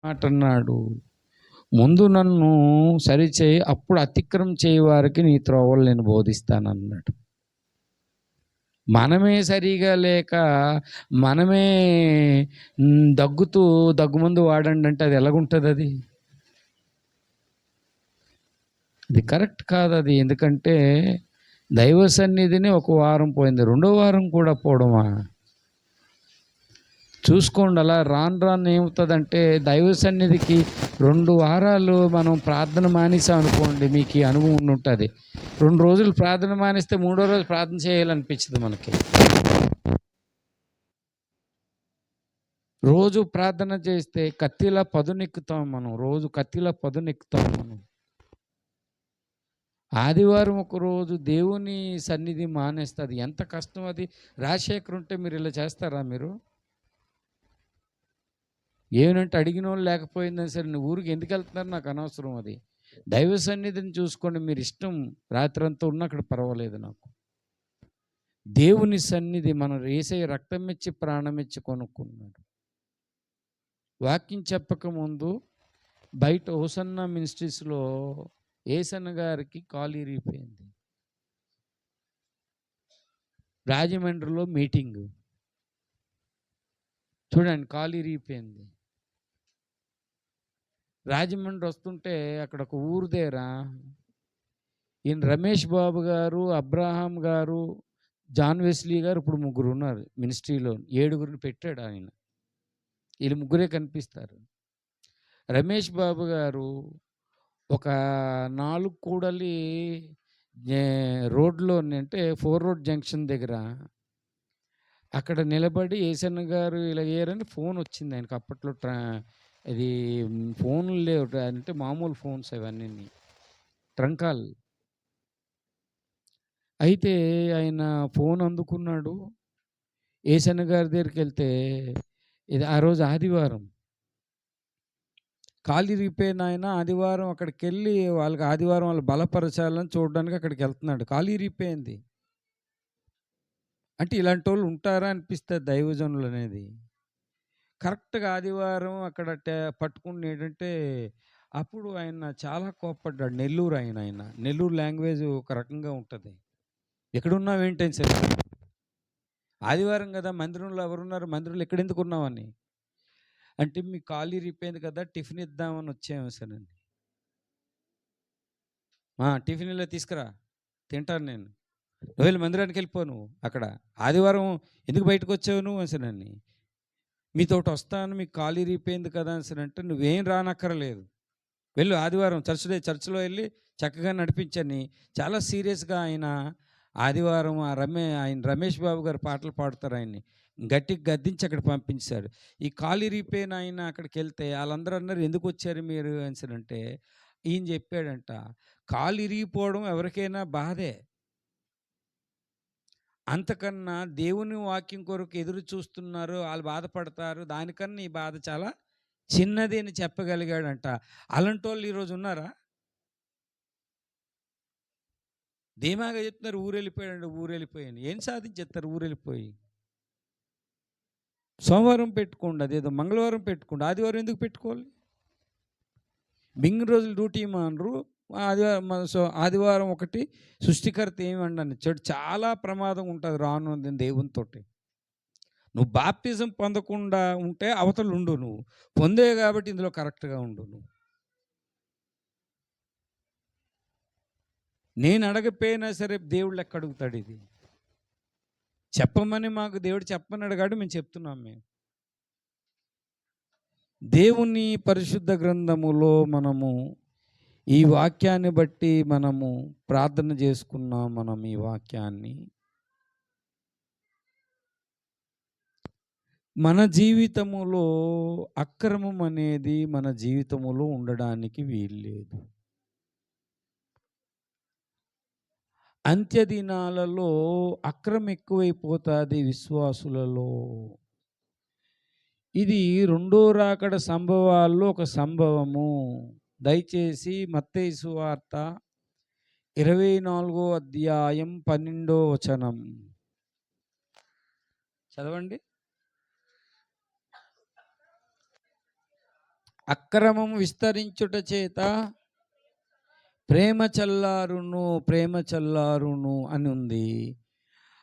మాట అన్నాడు, ముందు నన్ను సరిచేయి, అప్పుడు అతిక్రమం చేయ వారికి నీ త్రోవలు నేను బోధిస్తానన్నాడు. మనమే సరిగా లేక మనమే దగ్గుమందు వాడండి అంటే అది ఎలాగుంటుంది? అది కరెక్ట్ కాదు అది. ఎందుకంటే దైవ సన్నిధిని ఒక వారం పోయింది, రెండో వారం కూడా పోవడమా? చూసుకోండి. అలా రాను రాను ఏమవుతుందంటే దైవ సన్నిధికి 2 వారాలు మనం ప్రార్థన మానేసాం అనుకోండి, మీకు ఈ అనుభవం ఉంటుంది. 2 రోజులు ప్రార్థన మానేస్తే 3వ రోజు ప్రార్థన చేయాలనిపించదు మనకి. రోజు ప్రార్థన చేస్తే కత్తిలా పదునెక్కుతాం మనం. రోజు కత్తిలా పదునెక్కుతాం మనం. ఆదివారం ఒక రోజు దేవుని సన్నిధి మానేస్తుంది. ఎంత కష్టం అది. రాజశేఖర్ ఉంటే మీరు ఇలా చేస్తారా? మీరు ఏమనంటే అడిగిన వాళ్ళు లేకపోయిందని సరే, నువ్వు ఊరికి ఎందుకు వెళ్తున్నారు నాకు అనవసరం. అది దైవ సన్నిధిని చూసుకోండి. మీరు ఇష్టం రాత్రంతా ఉన్నా అక్కడ పర్వాలేదు నాకు. దేవుని సన్నిధి మనం యేసయ్య రక్తం ఇచ్చి ప్రాణం ఇచ్చి కొనుక్కున్నాడు. వాక్యం చెప్పకముందు బయట హోసన్నా మినిస్ట్రీస్లో ఏసన్న గారికి కాలు ఇరిగిపోయింది. రాజమండ్రిలో మీటింగు చూడండి, కాలు ఇరిగిపోయింది. రాజమండ్రి వస్తుంటే అక్కడ ఒక ఊరు దగ్గర ఈయన రమేష్ బాబు గారు, అబ్రహాం గారు, జాన్ వెస్లీ గారు, ఇప్పుడు 3 ఉన్నారు మినిస్ట్రీలో. 7గురిని పెట్టాడు ఆయన. వీళ్ళు 3 కనిపిస్తారు. రమేష్ బాబు గారు ఒక 4 కూడలి రోడ్లో, అంటే 4 రోడ్ జంక్షన్ దగ్గర అక్కడ నిలబడి ఏసన్న గారు ఇలా అయ్యారని ఫోన్ వచ్చింది ఆయనకు. అప్పట్లో ఇది ఫోన్లు లేవు, అంటే మామూలు ఫోన్స్ అవన్నీ, ట్రంకాల్. అయితే ఆయన ఫోన్ అందుకున్నాడు. ఏసన్న గారి దగ్గరికి వెళ్తే, ఇది ఆ రోజు ఆదివారం, కాలు ఇరిగిపోయిన ఆయన ఆదివారం అక్కడికి వెళ్ళి వాళ్ళకి ఆదివారం వాళ్ళు బలపరచాలని చూడడానికి అక్కడికి వెళ్తున్నాడు. కాలు ఇరిగిపోయింది. అంటే ఇలాంటి వాళ్ళు ఉంటారా అనిపిస్తుంది దైవజనులు అనేది. కరెక్ట్గా ఆదివారం అక్కడ పట్టుకుని ఏంటంటే, అప్పుడు ఆయన చాలా కోప్పడ్డాడు. నెల్లూరు ఆయన నెల్లూరు లాంగ్వేజ్ ఒక రకంగా ఉంటుంది. ఎక్కడున్నావు ఏంటని సరే, ఆదివారం కదా, మందిరంలో ఎవరున్నారు, మందిరంలో ఎక్కడెందుకు ఉన్నామని అంటే, మీ కాలు ఇరిగిపోయింది కదా, టిఫిన్ ఇద్దామని వచ్చాము సరేనండి. టిఫిన్ ఇలా తీసుకురా, తింటాను నేను. నువ్వు మందిరానికి వెళ్ళిపో, నువ్వు అక్కడ ఆదివారం ఎందుకు బయటకు వచ్చావు నువ్వు అసలు, మీతోటి వస్తాను, మీకు కాలు ఇరిగిపోయింది కదా అంటే, నువ్వేం రానక్కరలేదు, వెళ్ళు ఆదివారం చర్చిలో వెళ్ళి చక్కగా నడిపించని చాలా సీరియస్గా ఆయన ఆదివారం ఆయన రమేష్ బాబు గారు పాటలు పాడుతారు, ఆయన్ని గట్టిగా గద్దించి అక్కడ పంపించాడు. ఈ కాలు ఇరిగిపోయిన ఆయన అక్కడికి వెళ్తే వాళ్ళందరూ అన్నారు, ఎందుకు వచ్చారు మీరు అంటే, ఈయన చెప్పాడంట, కాలు ఇరిగిపోవడం ఎవరికైనా బాధే, అంతకన్నా దేవుని వాక్యం కొరకు ఎదురు చూస్తున్నారు, వాళ్ళు బాధపడతారు, దానికన్నా ఈ బాధ చాలా చిన్నది అని చెప్పగలిగాడంట. అలాంటి వాళ్ళు ఈరోజు ఉన్నారా? ధీమాగా చెప్తున్నారు, ఊరెళ్ళిపోయాడు, ఊరెళ్ళిపోయాను. ఏం సాధించేస్తారు ఊరెళ్ళిపోయి? సోమవారం పెట్టుకోండి, అదేదో మంగళవారం పెట్టుకోండి, ఆదివారం ఎందుకు పెట్టుకోవాలి? మిగిలిన రోజులు డ్యూటీ మానరు, ఆదివారం ఒకటి సృష్టికర్త ఏమండి చెడు చాలా ప్రమాదం ఉంటుంది రాను దేవునితో. నువ్వు బాప్తిజం పొందకుండా ఉంటే అవతలు ఉండు, నువ్వు పొందే కాబట్టి ఇందులో కరెక్ట్గా ఉండు. నువ్వు నేను అడగపోయినా సరే దేవుళ్ళు ఎక్కడ అడుగుతాడు? ఇది చెప్పమని మాకు దేవుడు చెప్పని అడిగాడు, మేము చెప్తున్నాం. మేము దేవుని పరిశుద్ధ గ్రంథములో మనము ఈ వాక్యాన్ని బట్టి మనము ప్రార్థన చేసుకున్నాం. మనం ఈ వాక్యాన్ని మన జీవితములో అక్రమం అనేది మన జీవితములో ఉండడానికి వీల్లేదు. అంత్యదినాలలో అక్రమం ఎక్కువైపోతుంది విశ్వాసులలో. ఇది 2వ రాకడ సంభవాల్లో ఒక సంభవము. దయచేసి మత్తయి సువార్త 24వ అధ్యాయం 12వ వచనం చదవండి. అక్రమము విస్తరించుట చేత ప్రేమ చల్లారును, ప్రేమ చల్లారును అని ఉంది.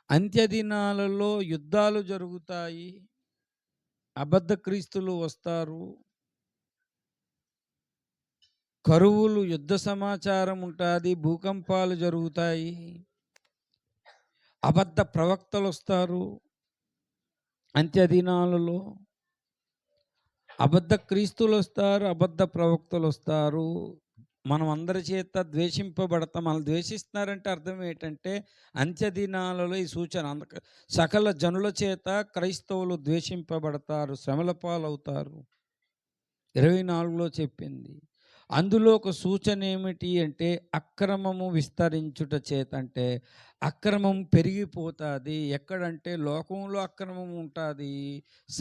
అంత్యదినాలలో యుద్ధాలు జరుగుతాయి, అబద్ధ క్రీస్తులు వస్తారు, కరువులు, యుద్ధ సమాచారం ఉంటుంది, భూకంపాలు జరుగుతాయి, అబద్ధ ప్రవక్తలు వస్తారు. అంత్యదినాలలో అబద్ధ క్రీస్తులు వస్తారు, అబద్ధ ప్రవక్తలు వస్తారు. మనం అందరి చేత ద్వేషింపబడతాం. వాళ్ళు ద్వేషిస్తున్నారంటే అర్థం ఏంటంటే అంత్యదినాలలో ఈ సూచన సకల జనుల చేత క్రైస్తవులు ద్వేషింపబడతారు, శ్రమల పాలవుతారు. 24లో చెప్పింది. అందులో ఒక సూచన ఏమిటి అంటే అక్రమము విస్తరించుట చేత, అంటే అక్రమం పెరిగిపోతుంది. ఎక్కడంటే లోకంలో అక్రమం ఉంటుంది,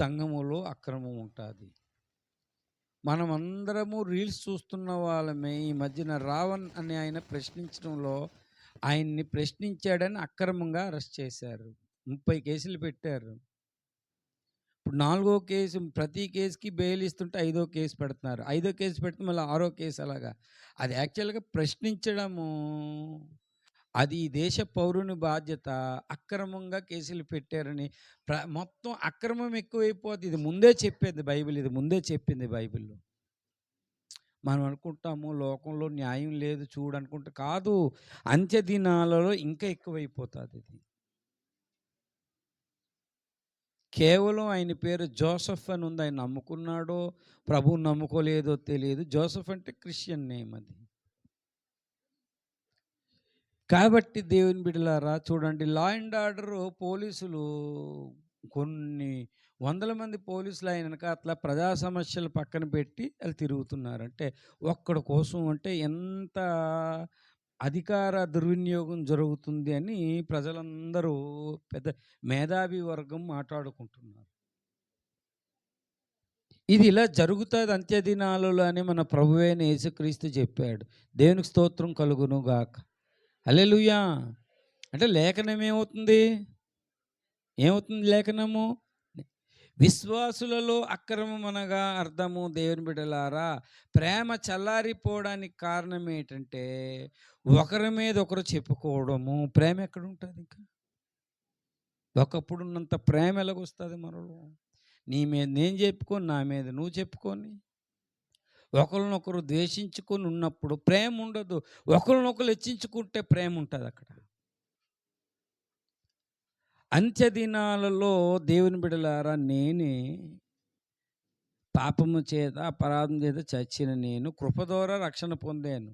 సంఘములో అక్రమం ఉంటుంది. మనం అందరము రీల్స్ చూస్తున్న వాళ్ళమే. ఈ మధ్యన రావణ్ అనే ఆయన ప్రశ్నించడంలో ఆయన్ని ప్రశ్నించాడని అక్రమంగా అరెస్ట్ చేశారు. 30 కేసులు పెట్టారు. ఇప్పుడు 4వ కేసు, ప్రతి కేసుకి బెయిల్ ఇస్తుంటే 5వ కేసు పెడుతున్నారు. 5వ కేసు పెడితే మళ్ళీ 6వ కేసు అలాగా. అది యాక్చువల్గా ప్రశ్నించడము అది ఈ దేశ పౌరుని బాధ్యత. అక్రమంగా కేసులు పెట్టారని మొత్తం అక్రమం ఎక్కువైపోతుంది. ఇది ముందే చెప్పేది బైబిల్, ఇది ముందే చెప్పింది బైబిల్లో. మనం అనుకుంటాము లోకంలో న్యాయం లేదు చూడనుకుంటే, కాదు, అంత్య దినాలలో ఇంకా ఎక్కువైపోతుంది ఇది. కేవలం ఆయన పేరు జోసెఫ్ అని ఉంది. ఆయన నమ్ముకున్నాడో ప్రభువు నమ్ముకోలేదో తెలియదు. జోసెఫ్ అంటే క్రిస్టియన్ నేమ్ అది. కాబట్టి దేవుని బిడ్డలారా చూడండి, లా అండ్ ఆర్డర్ పోలీసులు కొన్ని వందల మంది పోలీసులు ఆయన వెనకాతల ప్రజా సమస్యలు పక్కన పెట్టి వాళ్ళు తిరుగుతున్నారు. అంటే ఒక్కడి కోసం, అంటే ఎంత అధికార దుర్వినియోగం జరుగుతుంది అని ప్రజలందరూ పెద్ద మేధావి వర్గం మాట్లాడుకుంటున్నారు. ఇది ఇలా జరుగుతుంది అంత్యదినాలలో అని మన ప్రభువైన యేసుక్రీస్తు చెప్పాడు. దేవునికి స్తోత్రం కలుగును గాక. హల్లెలూయా. అంటే లేఖనం ఏమవుతుంది లేఖనము? విశ్వాసులలో అక్రమం అనగా అర్థము దేవుని బిడ్డలారా, ప్రేమ చల్లారిపోవడానికి కారణం ఏంటంటే ఒకరి మీద ఒకరు చెప్పుకోవడము. ప్రేమ ఎక్కడ ఉంటుంది? ఇంకా ఒకప్పుడు ఉన్నంత ప్రేమ ఎలాగొస్తుంది మనలో? నీ మీద నేను చెప్పుకొని, నా మీద నువ్వు చెప్పుకొని, ఒకరినొకరు ద్వేషించుకొని ఉన్నప్పుడు ప్రేమ ఉండదు. ఒకరినొకరు హెచ్చించుకుంటే ప్రేమ ఉంటుంది అక్కడ. అంత్యదినాలలో దేవుని బిడ్డలారా, నేనే పాపము చేత అపరాధం చేత చచ్చిన నేను కృప ద్వారా రక్షణ పొందాను.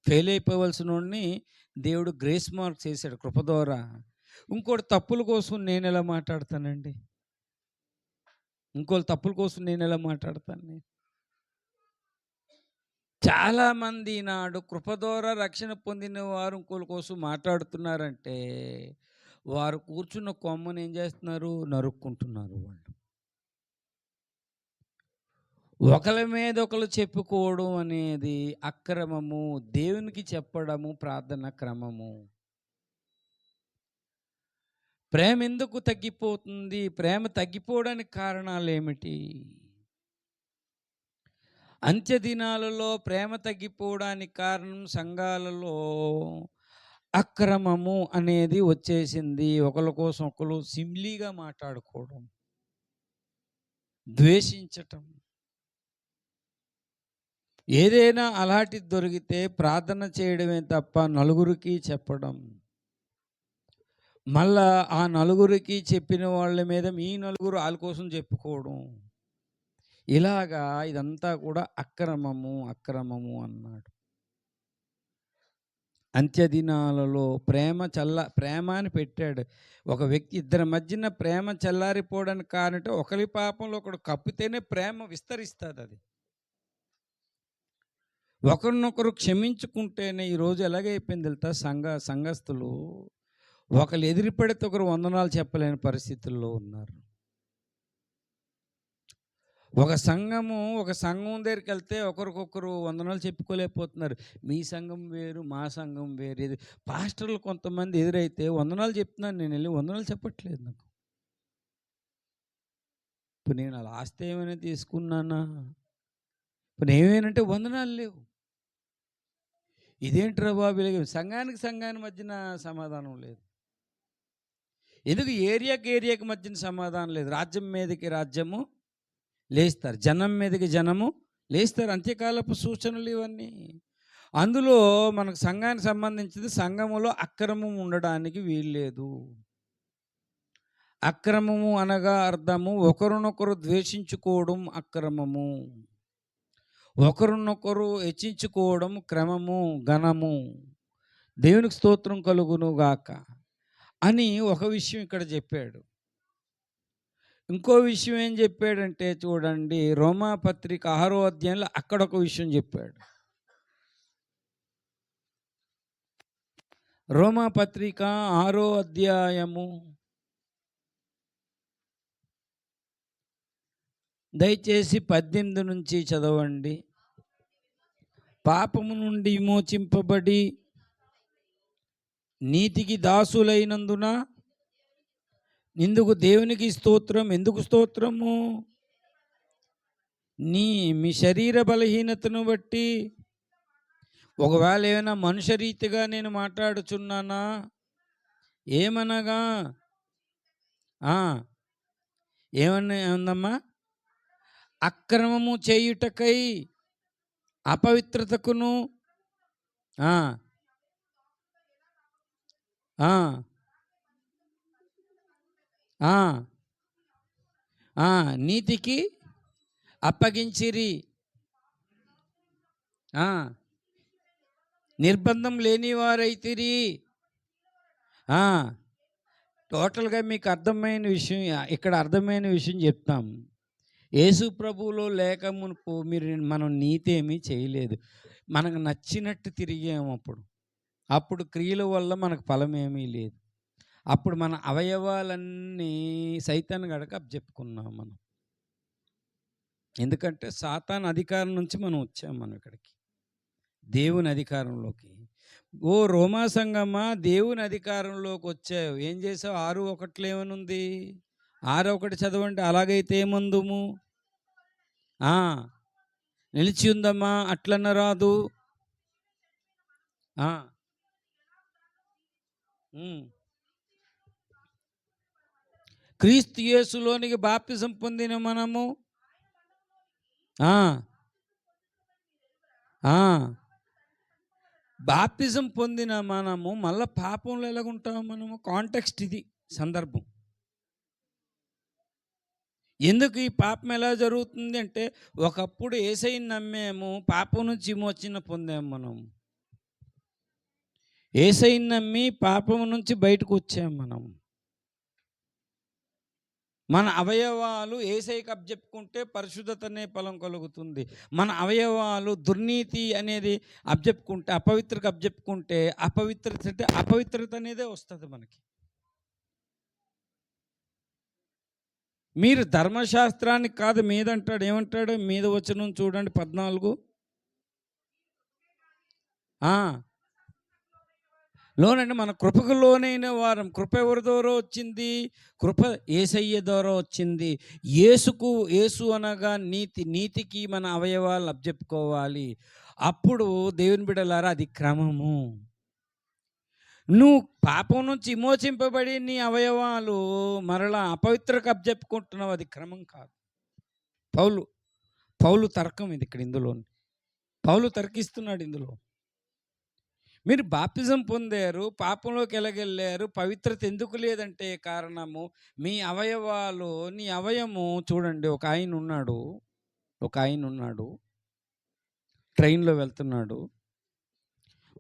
ఫెయిల్ అయిపోవలసిన వాడిని దేవుడు గ్రేస్ మార్క్ చేశాడు కృప ద్వారా. ఇంకోటి తప్పుల కోసం నేను ఎలా మాట్లాడతానండి? ఇంకోటి తప్పుల కోసం నేను ఎలా మాట్లాడతాను? చాలామంది నాడు కృప ద్వారా రక్షణ పొందిన వారు ఇంకోళ్ళ కోసం మాట్లాడుతున్నారంటే వారు కూర్చున్న కొమ్మను ఏం చేస్తున్నారు? నరుక్కుంటున్నారు. వాళ్ళు ఒకరి మీద ఒకరు చెప్పుకోవడం అనేది అక్రమము. దేవునికి చెప్పడము ప్రార్థన క్రమము. ప్రేమ ఎందుకు తగ్గిపోతుంది? ప్రేమ తగ్గిపోవడానికి కారణాలు ఏమిటి? అంత్యదినాలలో ప్రేమ తగ్గిపోవడానికి కారణం సంఘాలలో అక్రమము అనేది వచ్చేసింది. ఒకరి కోసం ఒకరు సిమ్లీగా మాట్లాడుకోవడం, ద్వేషించటం. ఏదైనా అలాంటిది దొరికితే ప్రార్థన చేయడమే తప్ప నలుగురికి చెప్పడం, మళ్ళా ఆ నలుగురికి చెప్పిన వాళ్ళ మీద ఈ నలుగురు వాళ్ళ కోసం చెప్పుకోవడం, ఇలాగా ఇదంతా కూడా అక్రమము అన్నాడు. అంత్యదినాలలో ప్రేమ అని పెట్టాడు. ఒక వ్యక్తి ఇద్దరి మధ్యన ప్రేమ చల్లారిపోవడానికి కారణం ఒకరి పాపంలో ఒకడు కప్పితేనే ప్రేమ విస్తరిస్తుంది. అది ఒకరినొకరు క్షమించుకుంటేనే. ఈరోజు ఎలాగైపోయింది తెలుసా? సంఘస్థులు ఒకరు ఎదిరిపడితే ఒకరు వందనాలు చెప్పలేని పరిస్థితుల్లో ఉన్నారు. ఒక సంఘం దగ్గరికి వెళ్తే ఒకరికొకరు వందనాలు చెప్పుకోలేకపోతున్నారు. మీ సంఘం వేరు, మా సంఘం వేరు. ఇది పాస్టర్లు కొంతమంది ఎదురైతే వందనాలు చెప్తున్నాను, నేను వెళ్ళి వందనాలు చెప్పట్లేదు. నాకు ఇప్పుడు నేను అలా ఆస్తి ఏమైనా తీసుకున్నానా? ఇప్పుడు ఏమేనంటే వందనాలు లేవు. ఇదేంట్రా బాబు ఇలాగ సంఘానికి మధ్యన సమాధానం లేదు. ఎందుకు ఏరియాకి మధ్యన సమాధానం లేదు. రాజ్యం మీదకి రాజ్యము లేస్తారు, జనం మీదకి జనము లేస్తారు. అంత్యకాలపు సూచనలు ఇవన్నీ. అందులో మనకు సంఘానికి సంబంధించింది, సంఘములో అక్రమం ఉండడానికి వీల్లేదు. అక్రమము అనగా అర్థము ఒకరినొకరు ద్వేషించుకోవడం అక్రమము, ఒకరినొకరు హెచ్చించుకోవడం క్రమము, ఘనము. దేవునికి స్తోత్రం కలుగును గాక అని ఒక విషయం ఇక్కడ చెప్పాడు. ఇంకో విషయం ఏం చెప్పాడంటే చూడండి, రోమాపత్రిక 6వ అధ్యాయంలో అక్కడ ఒక విషయం చెప్పాడు. రోమాపత్రిక 6వ అధ్యాయము దయచేసి 18 నుంచి చదవండి. పాపము నుండి విమోచింపబడి నీతికి దాసులైనందున ఇందుకు దేవునికి స్తోత్రం. ఎందుకు స్తోత్రము? మీ శరీర బలహీనతను బట్టి, ఒకవేళ ఏమైనా మనుష్య రీతిగా నేను మాట్లాడుచున్నానా? ఏమనగా ఏమన్నా ఉందమ్మా? అక్రమము చేయుటకై అపవిత్రతకును నీతికి అప్పగించిరి. నిర్బంధం లేని వారైతిరి. టోటల్గా మీకు అర్థమైన విషయం, ఇక్కడ అర్థమైన విషయం చెప్తాం. యేసు ప్రభువులో లేక మునుపు మనం నీతి ఏమీ చేయలేదు. మనకు నచ్చినట్టు తిరిగాము. అప్పుడు క్రియల వల్ల మనకు ఫలం ఏమీ లేదు. అప్పుడు మన అవయవాలన్నీ సైతాన్ గడక అప్పచెప్పుకున్నాం మనం. ఎందుకంటే సాతాను అధికారం నుంచి మనం వచ్చాం, మనం ఇక్కడికి దేవుని అధికారంలోకి. ఓ రోమా సంఘమా, దేవుని అధికారంలోకి వచ్చావు. ఏం చేసావు? 6:1 ఏమనుంది? 6:1 చదవండి. అలాగైతే ఏమందుము? నిలిచి ఉందమ్మా, అట్లన్న రాదు. క్రీస్తు యేసులోనికి బాప్తిసం పొందిన మనము బాప్తిజం పొందిన మనము మళ్ళీ పాపంలో ఎలాగుంటాము? మనము కాంటెక్స్ట్ ఇది, సందర్భం. ఎందుకు ఈ పాపం ఎలా జరుగుతుంది అంటే, ఒకప్పుడు యేసయ్యని నమ్మాము, పాపం నుంచి విమోచన పొందాము. మనం యేసయ్యని నమ్మి పాపం నుంచి బయటకు వచ్చాము. మన అవయవాలు యేసయ్యకి అప్పచెప్పుకుంటే పరిశుద్ధత అనే ఫలం కలుగుతుంది. మన అవయవాలు దుర్నీతి అనేది అప్పచెప్పుకుంటే, అపవిత్రకు అప్పచెప్పుకుంటే అపవిత్రత అనేదే వస్తుంది మనకి. మీరు ధర్మశాస్త్రానికి కాదు మీద అంటాడు. ఏమంటాడు? మీద వచనం చూడండి, 14. లోనండి మన కృపకు లోనైన వారం. కృప ఎవరి ద్వారా వచ్చింది? కృప యేసయ్య ద్వారా వచ్చింది. యేసు అనగా నీతి. నీతికి మన అవయవాలు అప్పచెప్పుకోవాలి. అప్పుడు దేవుని బిడ్డలారా, అది క్రమము. నువ్వు పాపం నుంచి విమోచింపబడి నీ అవయవాలు మరలా అపవిత్రకు అప్పచెప్పుకుంటున్నావు, అది క్రమం కాదు. పౌలు తర్కం ఇది ఇక్కడ. ఇందులో పౌలు తర్కిస్తున్నాడు. ఇందులో మీరు బాప్తిజం పొందారు, పాపంలోకి ఎలాగెళ్ళారు, పవిత్రత ఎందుకు లేదంటే కారణము మీ అవయవాలు. నీ అవయము చూడండి. ఒక ఆయన ఉన్నాడు, ట్రైన్లో వెళ్తున్నాడు.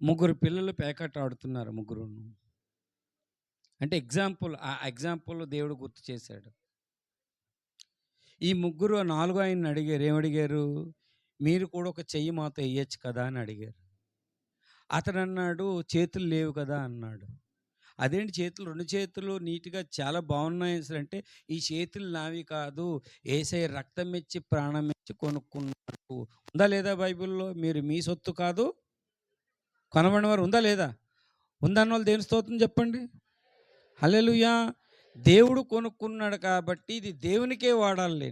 3 పిల్లలు పేకాట ఆడుతున్నారు. 3 అంటే ఎగ్జాంపుల్ దేవుడు గుర్తు చేశాడు. ఈ 3 4 ఆయన్ని అడిగారు. ఏమడిగారు? మీరు కూడా ఒక చెయ్యి మాతో వేయచ్చు కదా అని అడిగారు. అతను అన్నాడు, చేతులు లేవు కదా అన్నాడు. అదేంటి చేతులు, 2 చేతులు నీట్గా చాలా బాగున్నాయి అంటే, ఈ చేతులు నావి కాదు, యేసయ్య రక్తం ఇచ్చి ప్రాణం ఇచ్చి కొనుక్కున్నాడు. ఉందా లేదా బైబిల్లో? మీరు మీ సొత్తు కాదు కొనబడిన వారు. ఉందా లేదా? ఉందన్న వాళ్ళు దేవుని స్తోత్రం చెప్పండి. హల్లెలూయా. దేవుడు కొనుక్కున్నాడు కాబట్టి ఇది దేవునికే వాడాలి.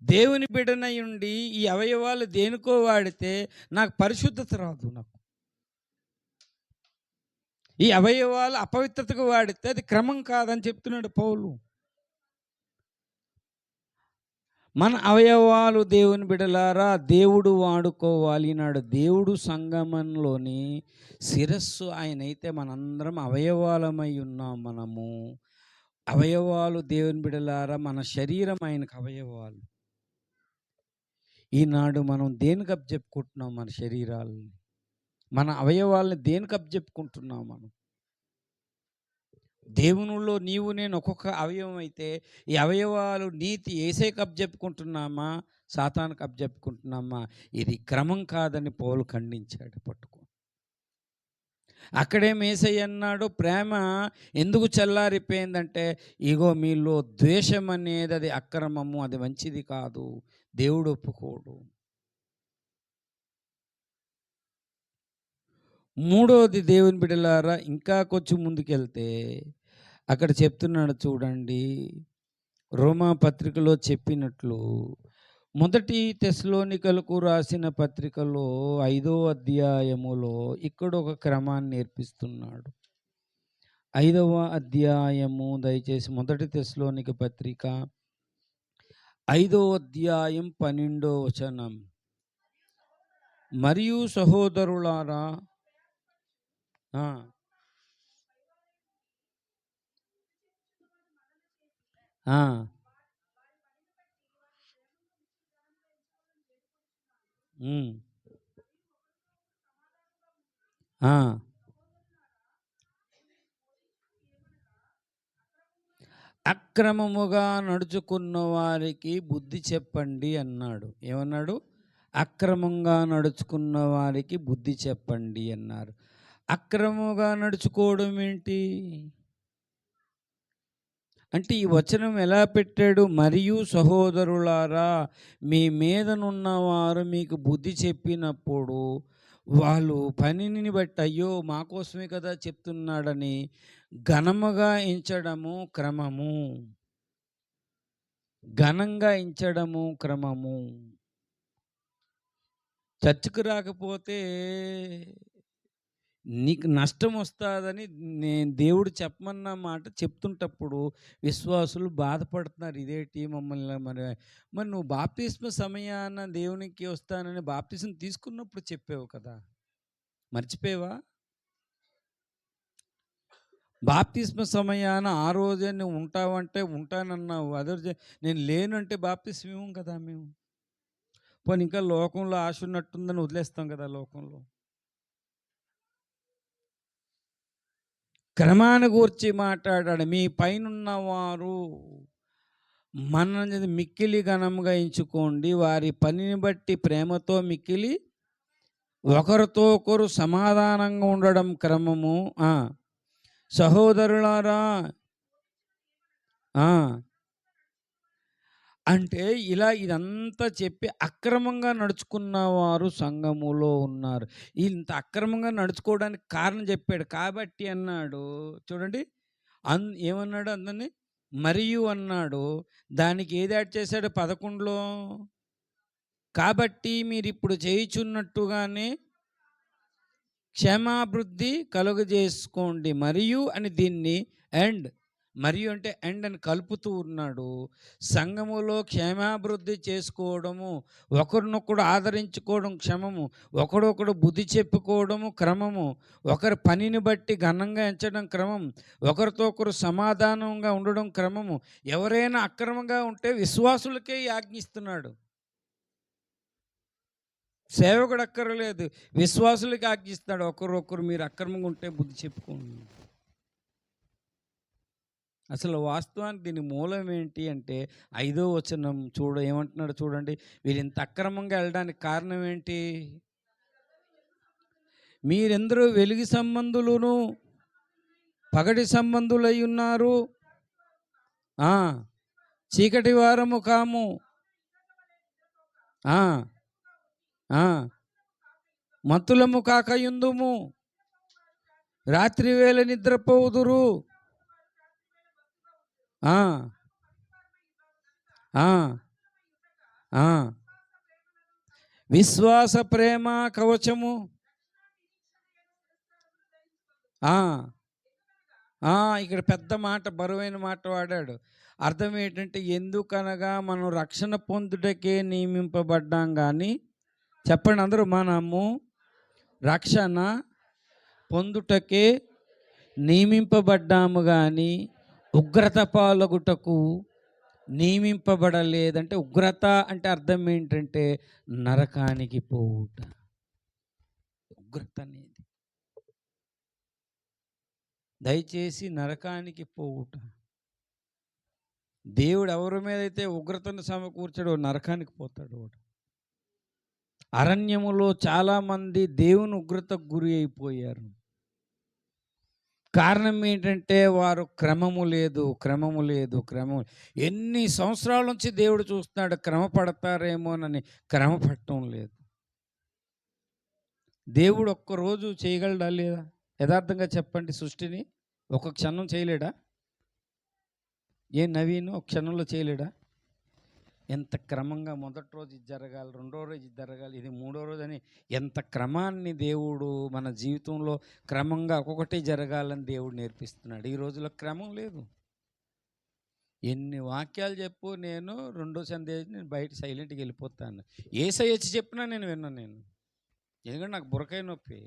దేవుని బిడ్డనై ఉండి ఈ అవయవాలు దేనికో వాడితే నాకు పరిశుద్ధత రాదు. నాకు ఈ అవయవాలు అపవిత్రతకు వాడితే అది క్రమం కాదని చెప్తున్నాడు పౌలు. మన అవయవాలు దేవుని బిడ్డలారా దేవుడు వాడుకోవాలి నాడు. దేవుడు సంగమంలోని శిరస్సు ఆయనైతే మనందరం అవయవాలమై ఉన్నాం. మనము అవయవాలు దేవుని బిడ్డలారా, మన శరీరం ఆయనకు అవయవాలు. ఈనాడు మనం దేనికి అప్పచెప్పుకుంటున్నాం? మన శరీరాలని, మన అవయవాలని దేనికి అప్పచెప్పుకుంటున్నాం? మనం దేవునిలో నీవు నేను ఒక్కొక్క అవయవం అయితే ఈ అవయవాలు నీతి యేసేకి అప్పచెప్పుకుంటున్నామా, సాతానుకు అప్పచెప్పుకుంటున్నామా? ఇది క్రమం కాదని పౌలు ఖండించాడు. పట్టుకో, అక్కడే యేసయ్య అన్నాడు, ప్రేమ ఎందుకు చల్లారిపోయిందంటే ఇగో మీలో ద్వేషం అనేది అది అక్రమము, అది మంచిది కాదు, దేవుడు ఒప్పుకోడు. మూడోది దేవుని బిడ్డలారా, ఇంకా కొంచెం ముందుకెళ్తే అక్కడ చెప్తున్నాడు చూడండి, రోమా పత్రికలో చెప్పినట్లు మొదటి తెస్సలోనికలకు రాసిన పత్రికలో 5వ అధ్యాయములో ఇక్కడ ఒక క్రమాన్ని నేర్పిస్తున్నాడు. 5వ అధ్యాయము, దయచేసి మొదటి తెస్సలోనిక పత్రిక 5వ అధ్యాయం 12వ వచనం. మరియు సహోదరులారా, ఆ ఆ ఆ అక్రమముగా నడుచుకున్న వారికి బుద్ధి చెప్పండి అన్నాడు. ఏమన్నాడు? అక్రమంగా నడుచుకున్న వారికి బుద్ధి చెప్పండి అన్నారు. అక్రమంగా నడుచుకోవడం ఏంటి అంటే ఈ వచనం ఎలా పెట్టాడు? మరియు సహోదరులారా, మీ మీదనున్నవారు మీకు బుద్ధి చెప్పినప్పుడు వాళ్ళు పనిని బట్టి అయ్యో మా కోసమే కదా చెప్తున్నాడని ఘనముగా ఎంచడము క్రమము. ఘనంగా ఎంచడము క్రమము. చర్చికి రాకపోతే నీకు నష్టం వస్తుందని నేను దేవుడు చెప్పమన్న మాట చెప్తుంటప్పుడు విశ్వాసులు బాధపడుతున్నారు. ఇదేంటి మమ్మల్ని మరి మరి నువ్వు బాప్తిస్మ సమయాన దేవునికి వస్తానని బాప్తిస్మ తీసుకున్నప్పుడు చెప్పావు కదా, మర్చిపోయావా? బాప్తిస్మ సమయాన ఆ రోజే నువ్వు ఉంటావంటే ఉంటానన్నావు, అదే నేను లేనంటే బాప్తిస్మ ఇవ్వం కదా మేము. పోనీ ఇంకా లోకంలో ఆశ ఉన్నట్టుందని వదిలేస్తాం కదా లోకంలో. క్రమాన్ని గూర్చి మాట్లాడాడు. మీ పైనున్నవారు మనల్ని మిక్కిలి ఘనముగా ఎంచుకోండి, వారి పనిని బట్టి ప్రేమతో మిక్కిలి ఒకరితో ఒకరు సమాధానంగా ఉండడం క్రమము. సహోదరులారా, అంటే ఇలా ఇదంతా చెప్పి అక్రమంగా నడుచుకున్న వారు సంఘములో ఉన్నారు. ఇంత అక్రమంగా నడుచుకోవడానికి కారణం చెప్పాడు కాబట్టి అన్నాడు చూడండి. ఏమన్నాడు? అందరినీ మరియు అన్నాడు. దానికి ఏది యాడ్ చేశాడు 11లో? కాబట్టి మీరు ఇప్పుడు చేయుచున్నట్టుగానే క్షేమాభివృద్ధి కలుగజేసుకోండి. మరియు అని దీన్ని అండ్, మరియు అంటే ఎండ్ అని కలుపుతూ ఉన్నాడు. సంఘములో క్షేమాభివృద్ధి చేసుకోవడము, ఒకరినొకడు ఆదరించుకోవడం క్షమము, ఒకడొకడు బుద్ధి చెప్పుకోవడము క్రమము, ఒకరి పనిని బట్టి ఘనంగా ఎంచడం క్రమం, ఒకరితో ఒకరు సమాధానంగా ఉండడం క్రమము. ఎవరైనా అక్రమంగా ఉంటే విశ్వాసులకే ఆజ్ఞిస్తున్నాడు. సేవకుడు అక్కర్లేదు, విశ్వాసులకి ఆజ్ఞిస్తాడు. ఒకరొకరు మీరు అక్రమంగా ఉంటే బుద్ధి చెప్పుకోండి. అసలు వాస్తవానికి దీని మూలం ఏంటి అంటే 5వ వచనం ఏమంటున్నాడు చూడండి. వీరు ఇంత అక్రమంగా వెళ్ళడానికి కారణం ఏంటి? మీరెందరూ వెలుగు సంబంధులను పగటి సంబంధులై ఉన్నారు, చీకటి వారము కాము. మత్తులము కాకయుందుము, రాత్రి వేళ నిద్రపోదురు. ఆ, విశ్వాస ప్రేమ కవచము. ఆ, ఆ, ఇక్కడ పెద్ద మాట, బరువైన మాట వాడాడు. అర్థం ఏంటంటే, ఎందుకనగా మనం రక్షణ పొందుటకే నియమింపబడ్డాం కానీ, చెప్పండి అందరూ, మనము రక్షణ పొందుటకే నియమింపబడ్డాము కానీ ఉగ్రత పాలగుటకు నియమింపబడలేదంటే, ఉగ్రత అంటే అర్థం ఏంటంటే నరకానికి పోవుట. ఉగ్రత అనేది దయచేసి నరకానికి పోవుట. దేవుడు ఎవరి మీద అయితే ఉగ్రతను సమకూర్చాడో నరకానికి పోతాడు వాడు. అరణ్యములో చాలామంది దేవుని ఉగ్రతకు గురి అయిపోయారు. కారణం ఏంటంటే వారు క్రమము లేదు. ఎన్ని సంవత్సరాల నుంచి దేవుడు చూస్తున్నాడు, క్రమ పడతారేమోనని. క్రమ పట్టడం లేదు. దేవుడు ఒక్కరోజు చేయగలడా లేదా? యథార్థంగా చెప్పండి, సృష్టిని ఒక క్షణం చేయలేడా? ఏ నవీన్ ఒక క్షణంలో చేయలేడా? ఎంత క్రమంగా మొదటి రోజు ఇది జరగాలి, రెండో రోజు ఇది జరగాలి, ఇది మూడో రోజు అని ఎంత క్రమాన్ని దేవుడు మన జీవితంలో క్రమంగా ఒక్కొక్కటి జరగాలని దేవుడు నేర్పిస్తున్నాడు. ఈ రోజులో క్రమం లేదు. ఎన్ని వాక్యాలు చెప్పు, నేను రెండో సందేశం నేను బయట సైలెంట్గా వెళ్ళిపోతాను. యేసయ్య వచ్చి చెప్పినా నేను విన్నాను. ఎందుకంటే నాకు బుర్రకాయ నొప్పి,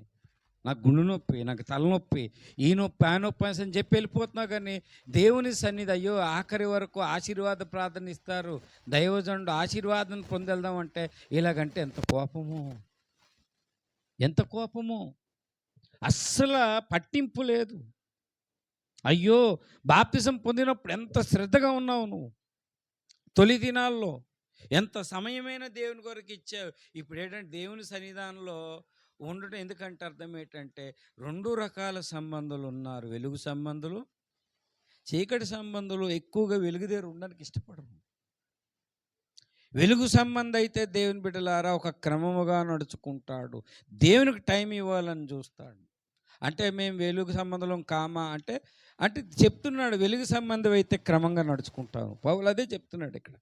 నాకు గుండె నొప్పి, నాకు తలనొప్పి, ఈ నొప్పి ఆ నొప్పి అని చెప్పి వెళ్ళిపోతున్నా. కానీ దేవుని సన్నిధి, అయ్యో ఆఖరి వరకు ఆశీర్వాద ప్రార్థన ఇస్తారు, దైవజనుడు ఆశీర్వాదం పొందెళ్దాం అంటే ఇలాగంటే ఎంత కోపము. అస్సలు పట్టింపు లేదు. అయ్యో బాప్తిజం పొందినప్పుడు ఎంత శ్రద్ధగా ఉన్నావు నువ్వు, తొలి దినాల్లో ఎంత సమయమైన దేవుని కొరకు ఇచ్చావు. ఇప్పుడు ఏంటంటే దేవుని సన్నిధానంలో ఉండటం ఎందుకంటే అర్థం ఏంటంటే, రెండు రకాల సంబంధాలు ఉన్నారు. వెలుగు సంబంధులు, చీకటి సంబంధులు. ఎక్కువగా వెలుగు దగ్గర ఉండడానికి ఇష్టపడరు. వెలుగు సంబంధం అయితే దేవుని బిడ్డలారా ఒక క్రమముగా నడుచుకుంటాడు, దేవునికి టైం ఇవ్వాలని చూస్తాడు. అంటే మేము వెలుగు సంబంధం కామా అంటే అంటే చెప్తున్నాడు, వెలుగు సంబంధం అయితే క్రమంగా నడుచుకుంటావు. పౌలు అదే చెప్తున్నాడు ఇక్కడ.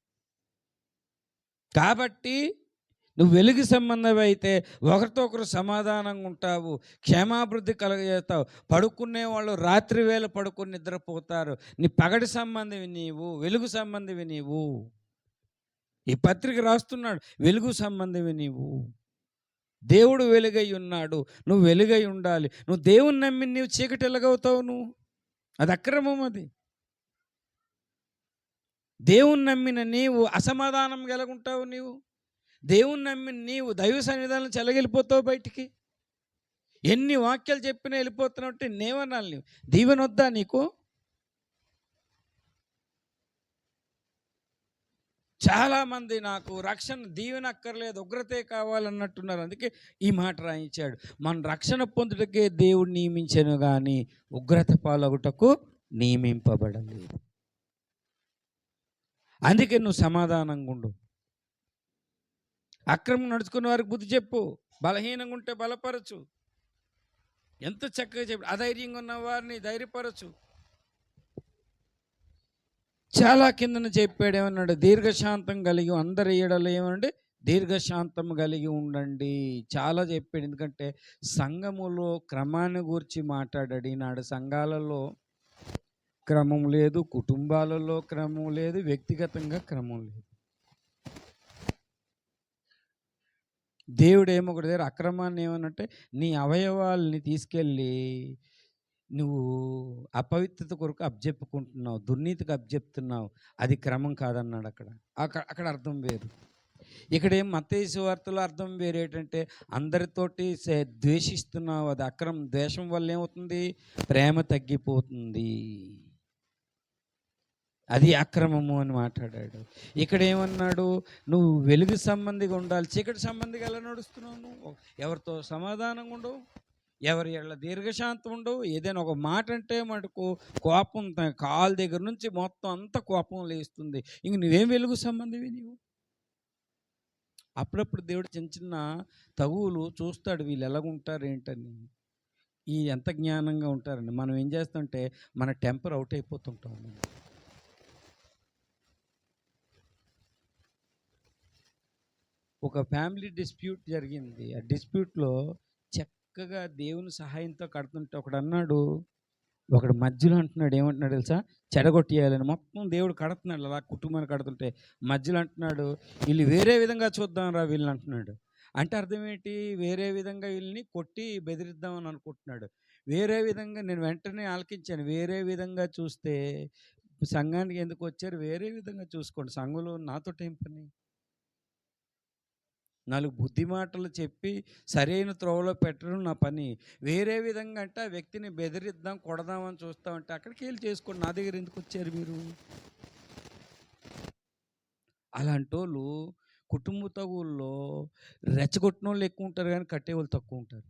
కాబట్టి నువ్వు వెలుగు సంబంధం అయితే ఒకరితో ఒకరు సమాధానంగా ఉంటావు, క్షేమాభివృద్ధి కలగజేస్తావు. పడుకునే వాళ్ళు రాత్రి వేళ పడుకుని నిద్రపోతారు. నీ పగటి సంబంధివి నీవు, వెలుగు సంబంధివి నీవు. ఈ పత్రిక రాస్తున్నాడు, వెలుగు సంబంధివి నీవు. దేవుడు వెలుగై ఉన్నాడు, నువ్వు వెలుగై ఉండాలి. నువ్వు దేవుని నమ్మి నీవు చీకటి ఎలాగవుతావు? నువ్వు అది అక్రమం. అది దేవుని నమ్మిన నీవు అసమాధానం కలుగుంటావు. నీవు దేవుని నమ్మిన నీవు దైవ సన్నిధానం చెలగెళ్ళిపోతావు బయటికి. ఎన్ని వాక్యాలు చెప్పినా వెళ్ళిపోతున్నావు. నేవనాలి నీవు, దీవెనొద్దా నీకు? చాలామంది నాకు రక్షణ దీవెన అక్కర్లేదు, ఉగ్రతే కావాలన్నట్టున్నారు. అందుకే ఈ మాట రాయించాడు, మన రక్షణ పొందుటకే దేవుడు నియమించను కానీ ఉగ్రత పాలగుటకు నియమింపబడలేదు. అందుకే నువ్వు సమాధానంగా ఉండు. అక్రమం నడుచుకున్న వారికి బుద్ధి చెప్పు, బలహీనంగా ఉంటే బలపరచు. ఎంత చక్కగా చెప్పు. అధైర్యంగా ఉన్న వారిని ధైర్యపరచు. చాలా కిందన చెప్పాడు, ఏమన్నాడు? దీర్ఘశాంతం కలిగి అందరి ఏడలో ఏమండి? దీర్ఘశాంతం కలిగి ఉండండి. చాలా చెప్పాడు. ఎందుకంటే సంఘములో క్రమాన్ని గురించి మాట్లాడాడు. ఈనాడు సంఘాలలో క్రమం లేదు, కుటుంబాలలో క్రమం లేదు, వ్యక్తిగతంగా క్రమం లేదు. దేవుడు ఒకటి దగ్గర అక్రమాన్ని ఏమనంటే, నీ అవయవాల్ని తీసుకెళ్ళి నువ్వు అపవిత్రత కొరకు అబ్జెప్పుకుంటున్నావు, దుర్నీతికి అబ్జెప్తున్నావు, అది క్రమం కాదన్నాడు. అక్కడ అర్థం వేరు. ఇక్కడేం మత్తయి సువార్తలో అర్థం వేరు. ఏంటంటే అందరితోటి ద్వేషిస్తున్నావు, అది అక్రమం. ద్వేషం వల్ల ఏమవుతుంది? ప్రేమ తగ్గిపోతుంది, అది అక్రమము అని మాట్లాడాడు. ఇక్కడ ఏమన్నాడు? నువ్వు వెలుగు సంబంధిగా ఉండాలి, చీకటి సంబంధిగా ఎలా నడుస్తున్నావు? నువ్వు ఎవరితో సమాధానంగా ఉండవు, ఎవరి ఎళ్ళ దీర్ఘశాంతం ఉండవు. ఏదైనా ఒక మాట అంటే మటుకు కోపం, కాలు దగ్గర నుంచి మొత్తం అంతా కోపం లేస్తుంది. ఇంక నువ్వేం వెలుగు సంబంధివి నీవు? అప్పుడప్పుడు దేవుడు చిన్న చిన్న తగువులు చూస్తాడు, వీళ్ళు ఎలాగుంటారు ఏంటని. ఈ ఎంత జ్ఞానంగా ఉంటారండి. మనం ఏం చేస్తుంటే మన టెంపర్ అవుట్ అయిపోతుంటాం. ఒక ఫ్యామిలీ డిస్ప్యూట్ జరిగింది. ఆ డిస్ప్యూట్‌లో చక్కగా దేవుని సహాయంతో కడుతుంటే ఒకడు మధ్యలో అంటున్నాడు, ఏమంటున్నాడు తెలుసా? చెడగొట్టేయాలని. మొత్తం దేవుడు కడుతున్నాడు అలా కుటుంబాన్ని కడుతుంటే, మధ్యలో అంటున్నాడు, "ఈళ్ళు వేరే విధంగా చూద్దాంరా వీళ్ళని" అంటున్నాడు. అంటే అర్థం ఏంటి? వేరే విధంగా వీళ్ళని కొట్టి బెదిరిద్దామని అనుకుంటున్నాడు. వేరే విధంగా నేను వెంటనే ఆలకించాను. వేరే విధంగా చూస్తే సంఘానికి ఎందుకొచ్చారు? వేరే విధంగా చూసుకోండి. సంఘంలో నాతోటేం పని? 4 బుద్ధి మాటలు చెప్పి సరైన త్రోవలో పెట్టడం నా పని. వేరే విధంగా అంటే ఆ వ్యక్తిని బెదిరిద్దాం, కొడదామని చూస్తామంటే అక్కడికెళ్ళి చేసుకోండి. నా దగ్గర ఎందుకొచ్చారు మీరు? అలాంటోళ్ళు కుటుంబ తగువుల్లో రెచ్చగొట్టినోళ్ళు ఎక్కువుంటారు గానీ, కట్టేవాళ్ళు తక్కువుంటారు.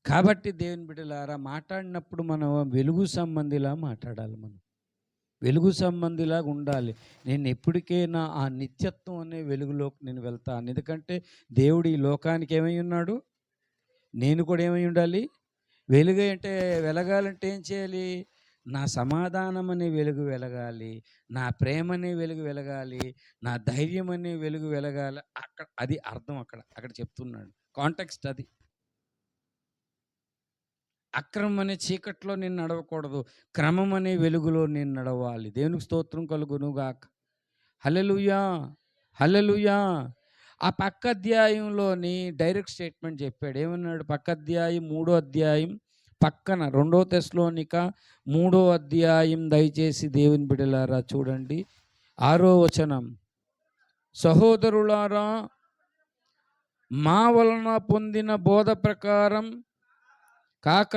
కాబట్టి దేవుని బిడ్డలారా, మాట్లాడినప్పుడు మనం వెలుగు సంబంధిలా మాట్లాడాలి మనం. వెలుగు సంబంధిలాగా ఉండాలి. నేను ఎప్పటికైనా ఆ నిత్యత్వం అనే వెలుగులోకి నేను వెళ్తాను. ఎందుకంటే దేవుడు ఈ లోకానికి ఏమై ఉన్నాడు? నేను కూడా ఏమై ఉండాలి? వెలుగై అంటే వెలగాలంటే ఏం చేయాలి? నా సమాధానం అనే వెలుగు వెలగాలి. నా ప్రేమ అనే వెలుగు వెలగాలి. నా ధైర్యం అనే వెలుగు వెలగాలి. అది అర్థం అక్కడ చెప్తున్నాడు. కాంటెక్స్ట్ అది. అక్రమం అనే చీకట్లో నేను నడవకూడదు. క్రమం అనే వెలుగులో నేను నడవాలి. దేవునికి స్తోత్రం కలుగును గాక. హల్లెలూయా! హల్లెలూయా! ఆ పక్క అధ్యాయంలోని డైరెక్ట్ స్టేట్మెంట్ చెప్పాడు. ఏమన్నాడు? పక్క అధ్యాయం 3వ అధ్యాయం పక్కన 2 తెస్సలోనిక 3వ అధ్యాయం దయచేసి దేవుని బిడ్డలారా చూడండి. 6వ వచనం. సహోదరులారా, మా వలన పొందిన బోధ ప్రకారం కాక,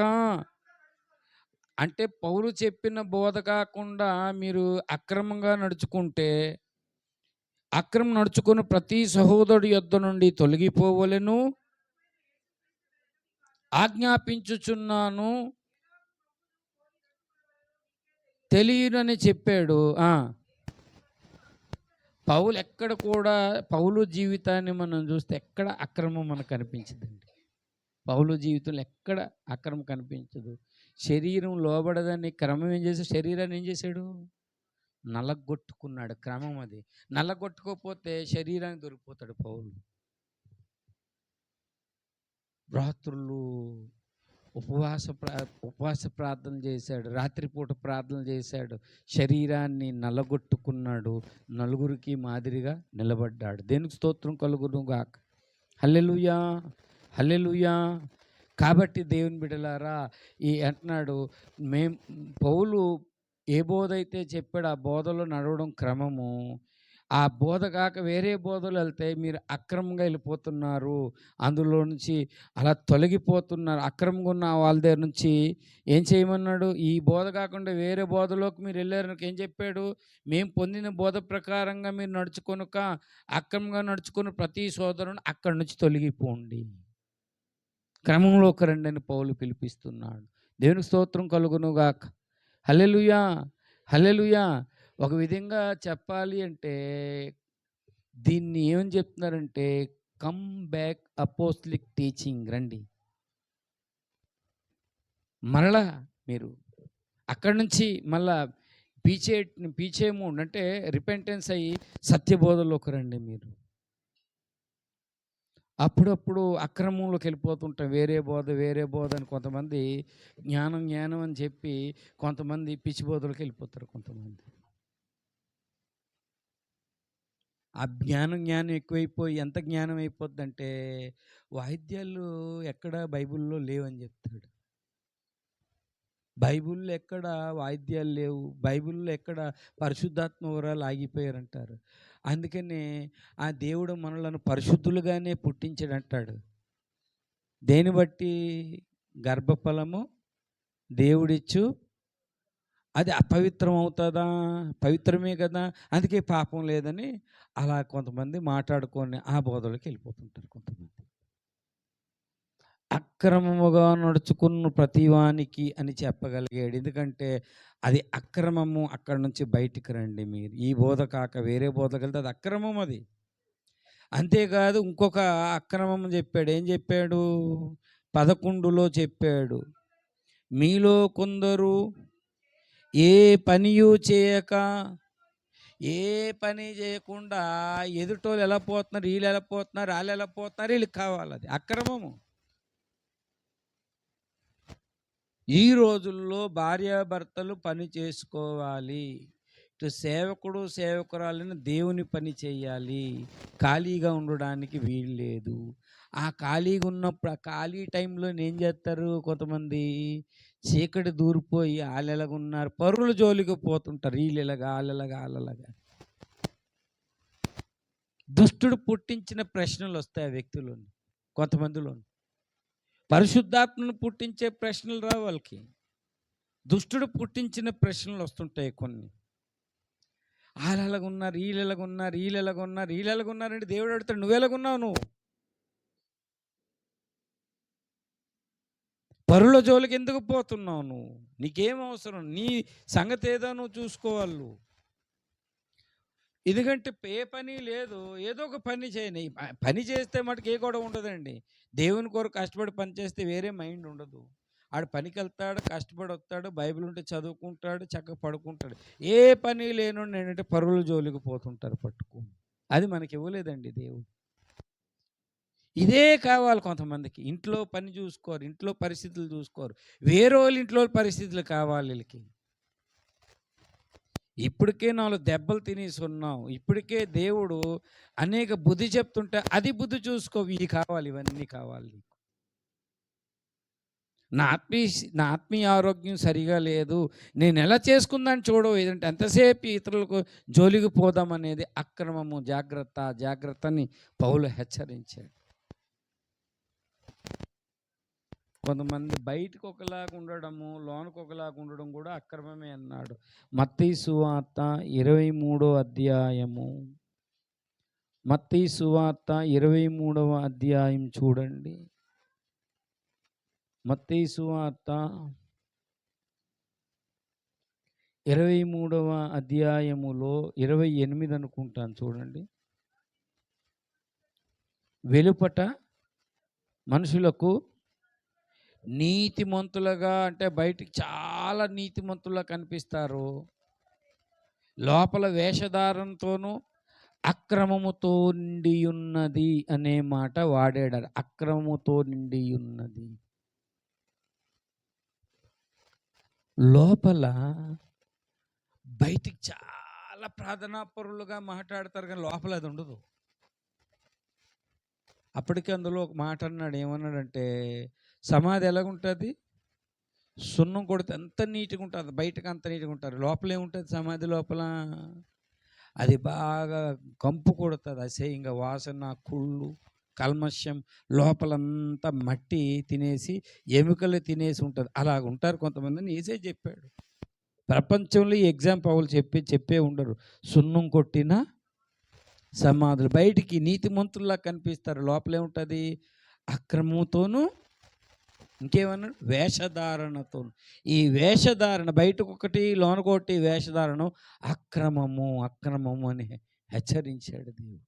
అంటే పౌలు చెప్పిన బోధ కాకుండా మీరు అక్రమంగా నడుచుకుంటే, అక్రమం నడుచుకుని ప్రతి సహోదరుడి యొద్ద నుండి తొలగిపోవలెను ఆజ్ఞాపించుచున్నాను. తెలియనని చెప్పాడు. పౌలు ఎక్కడ కూడా, పౌలు జీవితాన్ని మనం చూస్తే ఎక్కడ అక్రమం మనకు కనిపించదండి. పౌలు జీవితంలో ఎక్కడ అక్రమం కనిపించదు. శరీరం లోబడదని క్రమం ఏం చేశాడు? శరీరాన్ని ఏం చేశాడు? నలగొట్టుకున్నాడు. క్రమం అది. నలగొట్టుకోకపోతే శరీరానికి దొరికిపోతాడు పౌలు. రాత్రులు ఉపవాస ప్రార్థన చేశాడు. రాత్రిపూట ప్రార్థన చేశాడు. శరీరాన్ని నలగొట్టుకున్నాడు. నలుగురికి మాదిరిగా నిలబడ్డాడు. దేనికి స్తోత్రం కలుగును గాక. హల్లెలూయా! హల్లెలూయా! కాబట్టి దేవుని బిడ్డలారా, అంటున్నాడు, పౌలు ఏ బోధ అయితే చెప్పాడో ఆ బోధలో నడవడం క్రమము. ఆ బోధ కాక వేరే బోధలు వెళ్తే మీరు అక్రమంగా వెళ్ళిపోతున్నారు. అందులో నుంచి అలా తొలగిపోతున్నారు. అక్రమంగా ఉన్న వాళ్ళ దగ్గర నుంచి ఏం చేయమన్నాడు? ఈ బోధ కాకుండా వేరే బోధలోకి మీరు వెళ్ళారు. ఏం చెప్పాడు? మేము పొందిన బోధ ప్రకారంగా మీరు నడుచుకొనుక అక్రమంగా నడుచుకుని ప్రతి సోదరుని అక్కడి నుంచి తొలగిపోండి. క్రమంలోకి రండి అని పౌలు పిలిపిస్తున్నాడు. దేవునికి స్తోత్రం కలుగును గాక. హల్లెలూయా! హల్లెలూయా! ఒక విధంగా చెప్పాలి అంటే దీన్ని ఏమని చెప్తున్నారంటే, కమ్ బ్యాక్ అపోస్టలిక్ టీచింగ్. రండి, మరలా మీరు అక్కడి నుంచి మళ్ళా పీచేమూండ్ అంటే రిపెంటెన్స్ అయ్యి సత్యబోధలోకి రండి మీరు. అప్పుడప్పుడు అక్రమంలోకి వెళ్ళిపోతుంటాం. వేరే బోధ అని కొంతమంది జ్ఞానం అని చెప్పి కొంతమంది పిచ్చి బోధలోకి వెళ్ళిపోతారు కొంతమంది. ఆ జ్ఞానం ఎక్కువైపోయి ఎంత జ్ఞానం అయిపోద్దంటే వాయిద్యాలు ఎక్కడ బైబిల్లో లేవని చెప్తాడు. బైబిల్లో ఎక్కడ వాయిద్యాలు లేవు. బైబిల్లో ఎక్కడ పరిశుద్ధాత్మ వరాలు ఆగిపోయారంటారు. అందుకనే ఆ దేవుడు మనలను పరిశుద్ధులుగానే పుట్టించాడంటాడు. దేని బట్టి? గర్భఫలము దేవుడిచ్చు అది అపవిత్రం అవుతుందా? పవిత్రమే కదా, అందుకే పాపం లేదని అలా కొంతమంది మాట్లాడుకొని ఆ బోధలోకి వెళ్ళిపోతుంటారు కొంతమంది. అక్రమముగా నడుచుకున్న ప్రతివానికి అని చెప్పగలిగాడు. ఎందుకంటే అది అక్రమము. అక్కడి నుంచి బయటికి రండి మీరు. ఈ బోధ కాక వేరే బోధకి వెళ్తే అది అక్రమం. అది అంతేకాదు, ఇంకొక అక్రమం చెప్పాడు. ఏం చెప్పాడు? 11లో చెప్పాడు, మీలో కొందరు ఏ పనియు చేయక ఏ పని చేయకుండా ఎదుటోళ్ళు ఎలా పోతున్నారు, వీళ్ళు ఎలా పోతున్నారు, వాళ్ళు ఎలా పోతున్నారు, వీళ్ళకి కావాలి. అది అక్రమము. ఈ రోజుల్లో భార్యాభర్తలు పని చేసుకోవాలి. ఇటు సేవకుడు సేవకురాలను దేవుని పని చేయాలి. ఖాళీగా ఉండడానికి వీలు లేదు. ఆ ఖాళీగా ఉన్నప్పుడు, ఆ ఖాళీ టైంలో ఏం చేస్తారు కొంతమంది, చీకటి దూరిపోయి ఆళ్ళెలాగున్నారు పరుల జోలికి పోతుంటారు. వీళ్ళెలాగా ఆళ్ళెలాగా ఆళ్ళలాగా. దుష్టుడు పుట్టించిన ప్రశ్నలు వస్తాయి ఆ వ్యక్తులను, కొంతమందిలోను. పరిశుద్ధాత్మను పుట్టించే ప్రశ్నలు రావు వాళ్ళకి. దుష్టుడు పుట్టించిన ప్రశ్నలు వస్తుంటాయి కొన్ని. వాళ్ళెలాగున్నారు, వీళ్ళెలాగున్నారు, వీళ్ళెలాగున్నారు, వీళ్ళెలాగున్నారంటే దేవుడు అడుగుతాడు, నువ్వెలాగున్నావు నువ్వు? పరుల జోలికి ఎందుకు పోతున్నావు నువ్వు? నీకేం అవసరం? నీ సంగతి ఏదో నువ్వు చూసుకోవాలి నువ్వు. ఎందుకంటే ఏ పని లేదు, ఏదో ఒక పని చేయని. పని చేస్తే మటుకు ఏ గొడవ ఉండదండి. దేవుని కొరకు కష్టపడి పని చేస్తే వేరే మైండ్ ఉండదు. ఆడు పనికి వెళ్తాడు, కష్టపడి వస్తాడు, బైబిల్ ఉంటే చదువుకుంటాడు, చక్కగా పడుకుంటాడు. ఏ పని లేనుండి ఏంటంటే పరుల జోలికి పోతుంటారు పట్టుకుని. అది మనకి ఇవ్వలేదండి దేవుడు. ఇదే కావాలి కొంతమందికి. ఇంట్లో పని చూసుకోరు, ఇంట్లో పరిస్థితులు చూసుకోరు, వేరే వాళ్ళ ఇంట్లో పరిస్థితులు కావాలి వీళ్ళకి. ఇప్పటికే 4 దెబ్బలు తినేసి ఉన్నాం. ఇప్పటికే దేవుడు అనేక బుద్ధి చెప్తుంటే అది బుద్ధి చూసుకో, ఇవి కావాలి, ఇవన్నీ కావాలి నీకు. నా ఆత్మీయ ఆరోగ్యం సరిగా లేదు, నేను ఎలా చేసుకుందాన్ని చూడవు. ఏదంటే ఎంతసేపు ఇతరులకు జోలికి పోదామనేది అక్రమము. జాగ్రత్త, జాగ్రత్త అని పౌలు హెచ్చరించాడు. కొంతమంది బయటకు ఒకలాగా ఉండడము, లోనకు ఒకలాగా ఉండడం కూడా అక్రమమే అన్నాడు. మత్తయి సువార్త 23వ అధ్యాయము, మత్తయి సువార్త 23వ అధ్యాయం చూడండి. మత్తయి సువార్త 23వ అధ్యాయములో 28 అనుకుంటాను చూడండి. వెలుపట మనుషులకు నీతిమంతులుగా, అంటే బయటికి చాలా నీతిమంతులుగా కనిపిస్తారు, లోపల వేషధారంతోనూ అక్రమముతో నిండి ఉన్నది అనే మాట వాడాడు. అక్రమముతో నిండి ఉన్నది. లోపల బయటికి చాలా ప్రార్థనాపరులుగా మాట్లాడతారు, కానీ లోపల అది ఉండదు. అప్పటికే అందులో ఒక మాట అన్నాడు, ఏమన్నాడంటే, సమాధి ఎలాగుంటుంది, సున్నం కొడితే ఎంత నీట్గా ఉంటుంది, బయటకు అంత నీట్గా ఉంటారు, లోపల ఏముంటుంది సమాధి లోపల, అది బాగా కంపు కొడుతుంది, అసహ్యంగా వాసన, కుళ్ళు, కల్మష్యం, లోపలంతా మట్టి తినేసి ఎముకలు తినేసి ఉంటుంది. అలాగ ఉంటారు కొంతమందిని యేసే చెప్పాడు. ప్రపంచంలో ఈ ఎగ్జాంపుల్ చెప్పే ఉండరు. సున్నం కొట్టిన సమాధులు బయటికి నీతిమంతుల్లా కనిపిస్తారు, లోపలే ఉంటుంది అక్రమంతోనూ, ఇంకేమన్నాడు, వేషధారణతో. ఈ వేషధారణ బయటకు ఒకటి, లోనకొకటి వేషధారణ అక్రమము, అక్రమము అని హెచ్చరించాడు దేవుడు.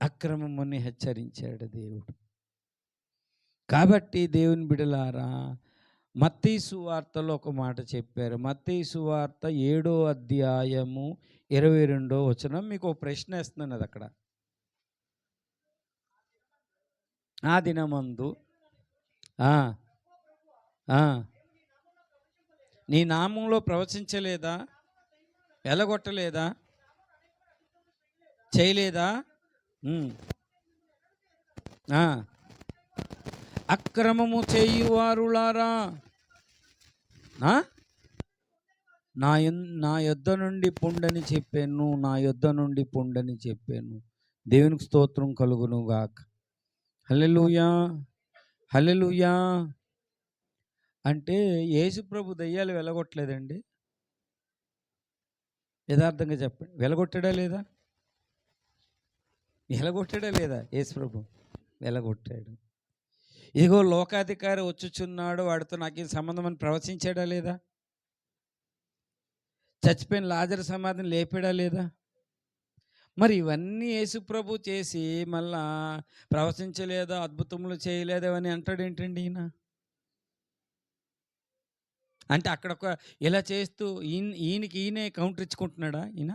అక్రమము అని హెచ్చరించాడు దేవుడు. కాబట్టి దేవుని బిడలారా, మత్తయి సువార్తలో ఒక మాట చెప్పారు. మత్తయి సువార్త 7వ అధ్యాయము 22వ వచనం. మీకు ఒక ప్రశ్న వేస్తున్నాను. అది అక్కడ, ఆ దినమందు నీ నామంలో ప్రవచించలేదా, వెలగొట్టలేదా, చేయలేదా? అక్రమము చేయువారులారా, నా యొద్ద నుండి పొండని చెప్పాను, నా యొద్ద నుండి పొండని చెప్పాను. దేవునికి స్తోత్రం కలుగును గాక. హల్లెలూయా, హల్లెలూయా. అంటే యేసు ప్రభు దయ్యాలు వెలగొట్టలేదండి. యథార్థంగా చెప్పండి, వెలగొట్టాడా లేదా? వెలగొట్టాడా లేదా? యేసు ప్రభు వెలగొట్టాడు. ఇదిగో లోకాధికారి వచ్చుచున్నాడు, వాడితో నాకేం సంబంధం అని ప్రవచించాడా లేదా? చచ్చిపోయిన లాజరు సమాధిని లేపాడా లేదా? మరి ఇవన్నీ యేసుప్రభు చేసి మళ్ళా ప్రవచించలేదా, అద్భుతములు చేయలేదా అని అంటాడు ఏంటండి ఈయన? అంటే అక్కడ ఒక ఇలా చేస్తూ ఈయనకి ఈయనే కౌంటర్ ఇచ్చుకుంటున్నాడా ఈయన?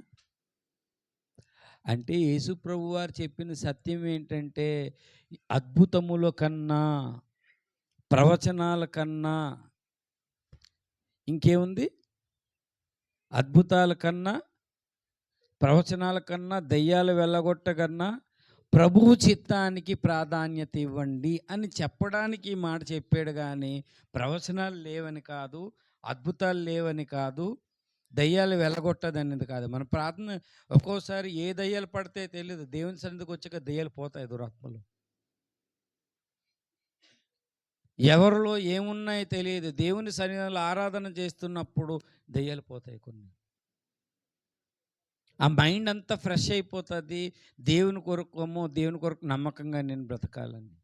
అంటే యేసు ప్రభువారు చెప్పిన సత్యం ఏంటంటే, అద్భుతముల కన్నా, ప్రవచనాల కన్నా ఇంకేముంది? అద్భుతాల కన్నా, ప్రవచనాల కన్నా, దెయ్యాలు వెళ్ళగొట్టకన్నా ప్రభువు చిత్తానికి ప్రాధాన్యత ఇవ్వండి అని చెప్పడానికి ఈ మాట చెప్పాడు గానీ, ప్రవచనాలు లేవని కాదు, అద్భుతాలు లేవని కాదు, దయ్యాలు వెళ్ళగొట్టదనేది కాదు. మన ప్రార్థన ఒక్కోసారి ఏ దయ్యాలు పడితే తెలీదు. దేవుని సన్నిధికి వచ్చాక దయ్యాలు పోతాయి, దురాత్మలు. ఎవరిలో ఏమున్నాయో తెలియదు. దేవుని సన్నిధిలో ఆరాధన చేస్తున్నప్పుడు దయ్యాలు పోతాయి కొన్ని. ఆ మైండ్ అంతా ఫ్రెష్ అయిపోతుంది. దేవుని కొరకేమో, దేవుని కొరకు నమ్మకంగా నేను బ్రతకాలని.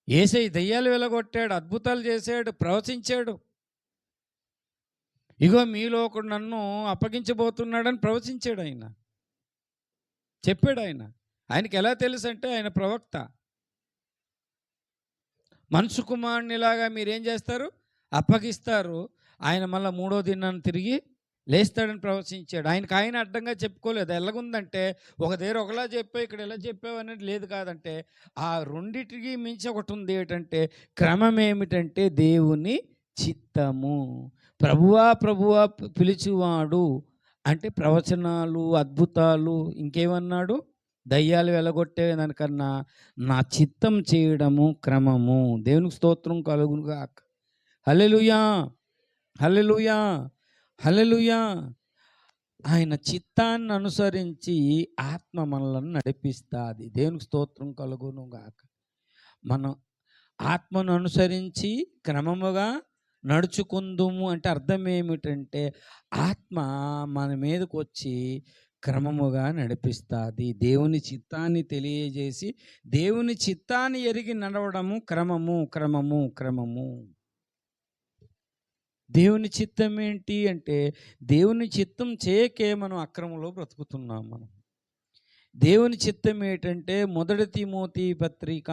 యేసయ్య దయ్యాలు వెళ్ళగొట్టాడు, అద్భుతాలు చేశాడు, ప్రవచించాడు. ఇగో మీలో ఒకడు నన్ను అప్పగించబోతున్నాడని ప్రవచించాడు ఆయన, చెప్పాడు ఆయన. ఆయనకి ఎలా తెలుసు అంటే ఆయన ప్రవక్త. మనుషు కుమారునిలాగా మీరేం చేస్తారు? అప్పగిస్తారు. ఆయన మళ్ళీ మూడో దినాన్ని తిరిగి లేస్తాడని ప్రవచించాడు. ఆయనకు ఆయన అడ్డంగా చెప్పుకోలేదు. ఎలాగుందంటే ఒక దగ్గర ఒకలా చెప్పావు, ఇక్కడ ఎలా చెప్పావు అనేది లేదు. కాదంటే ఆ రెండిటికి మించి ఒకటి ఉంది. ఏంటంటే క్రమం ఏమిటంటే దేవుని చిత్తము. ప్రభువా ప్రభువా పిలిచివాడు అంటే ప్రవచనాలు, అద్భుతాలు, ఇంకేమన్నాడు? దయ్యాలు వెలగొట్టే దానికన్నా నా చిత్తం చేయడము క్రమము. దేవునికి స్తోత్రం కలుగునుగాక. హల్లెలూయా, హల్లెలూయా, హల్లెలూయా. ఆయన చిత్తాన్ని అనుసరించి ఆత్మ మనలను నడిపిస్తుంది. దేవునికి స్తోత్రం కలుగునుగాక. మనం ఆత్మను అనుసరించి క్రమముగా నడుచుకుందుము అంటే అర్థం ఏమిటంటే, ఆత్మ మన మీదకి వచ్చి క్రమముగా నడిపిస్తుంది. దేవుని చిత్తాన్ని తెలియజేసి దేవుని చిత్తాన్ని ఎరిగి నడవడము క్రమము, క్రమము, క్రమము. దేవుని చిత్తం ఏంటి అంటే, దేవుని చిత్తం చేయకే మనం అక్రమంలో బ్రతుకుతున్నాం. మనం దేవుని చిత్తం ఏంటంటే, మొదటి తిమోతి పత్రిక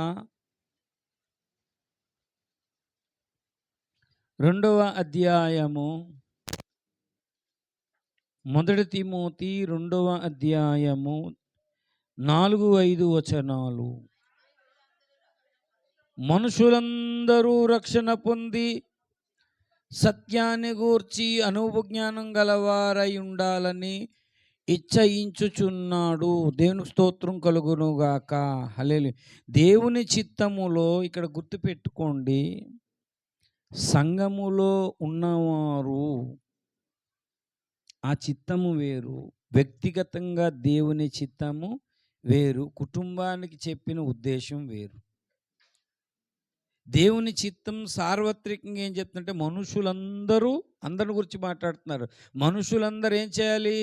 2వ అధ్యాయము, మొదటి తిమోతి 2వ అధ్యాయము 4-5 వచనాలు. మనుషులందరూ రక్షణ పొంది సత్యాన్ని గూర్చి అనుభవజ్ఞానం గలవారై ఉండాలని ఇచ్చయించుచున్నాడు. దేవునికి స్తోత్రం కలుగునుగాక. హల్లెలూయా. దేవుని చిత్తములో ఇక్కడ గుర్తుపెట్టుకోండి, సంఘములో ఉన్నవారు ఆ చిత్తము వేరు, వ్యక్తిగతంగా దేవుని చిత్తము వేరు, కుటుంబానికి చెప్పిన ఉద్దేశం వేరు. దేవుని చిత్తం సార్వత్రికంగా ఏం చెప్తుందంటే, మనుషులందరూ, అందరి గురించి మాట్లాడుతున్నారు. మనుషులందరూ ఏం చేయాలి?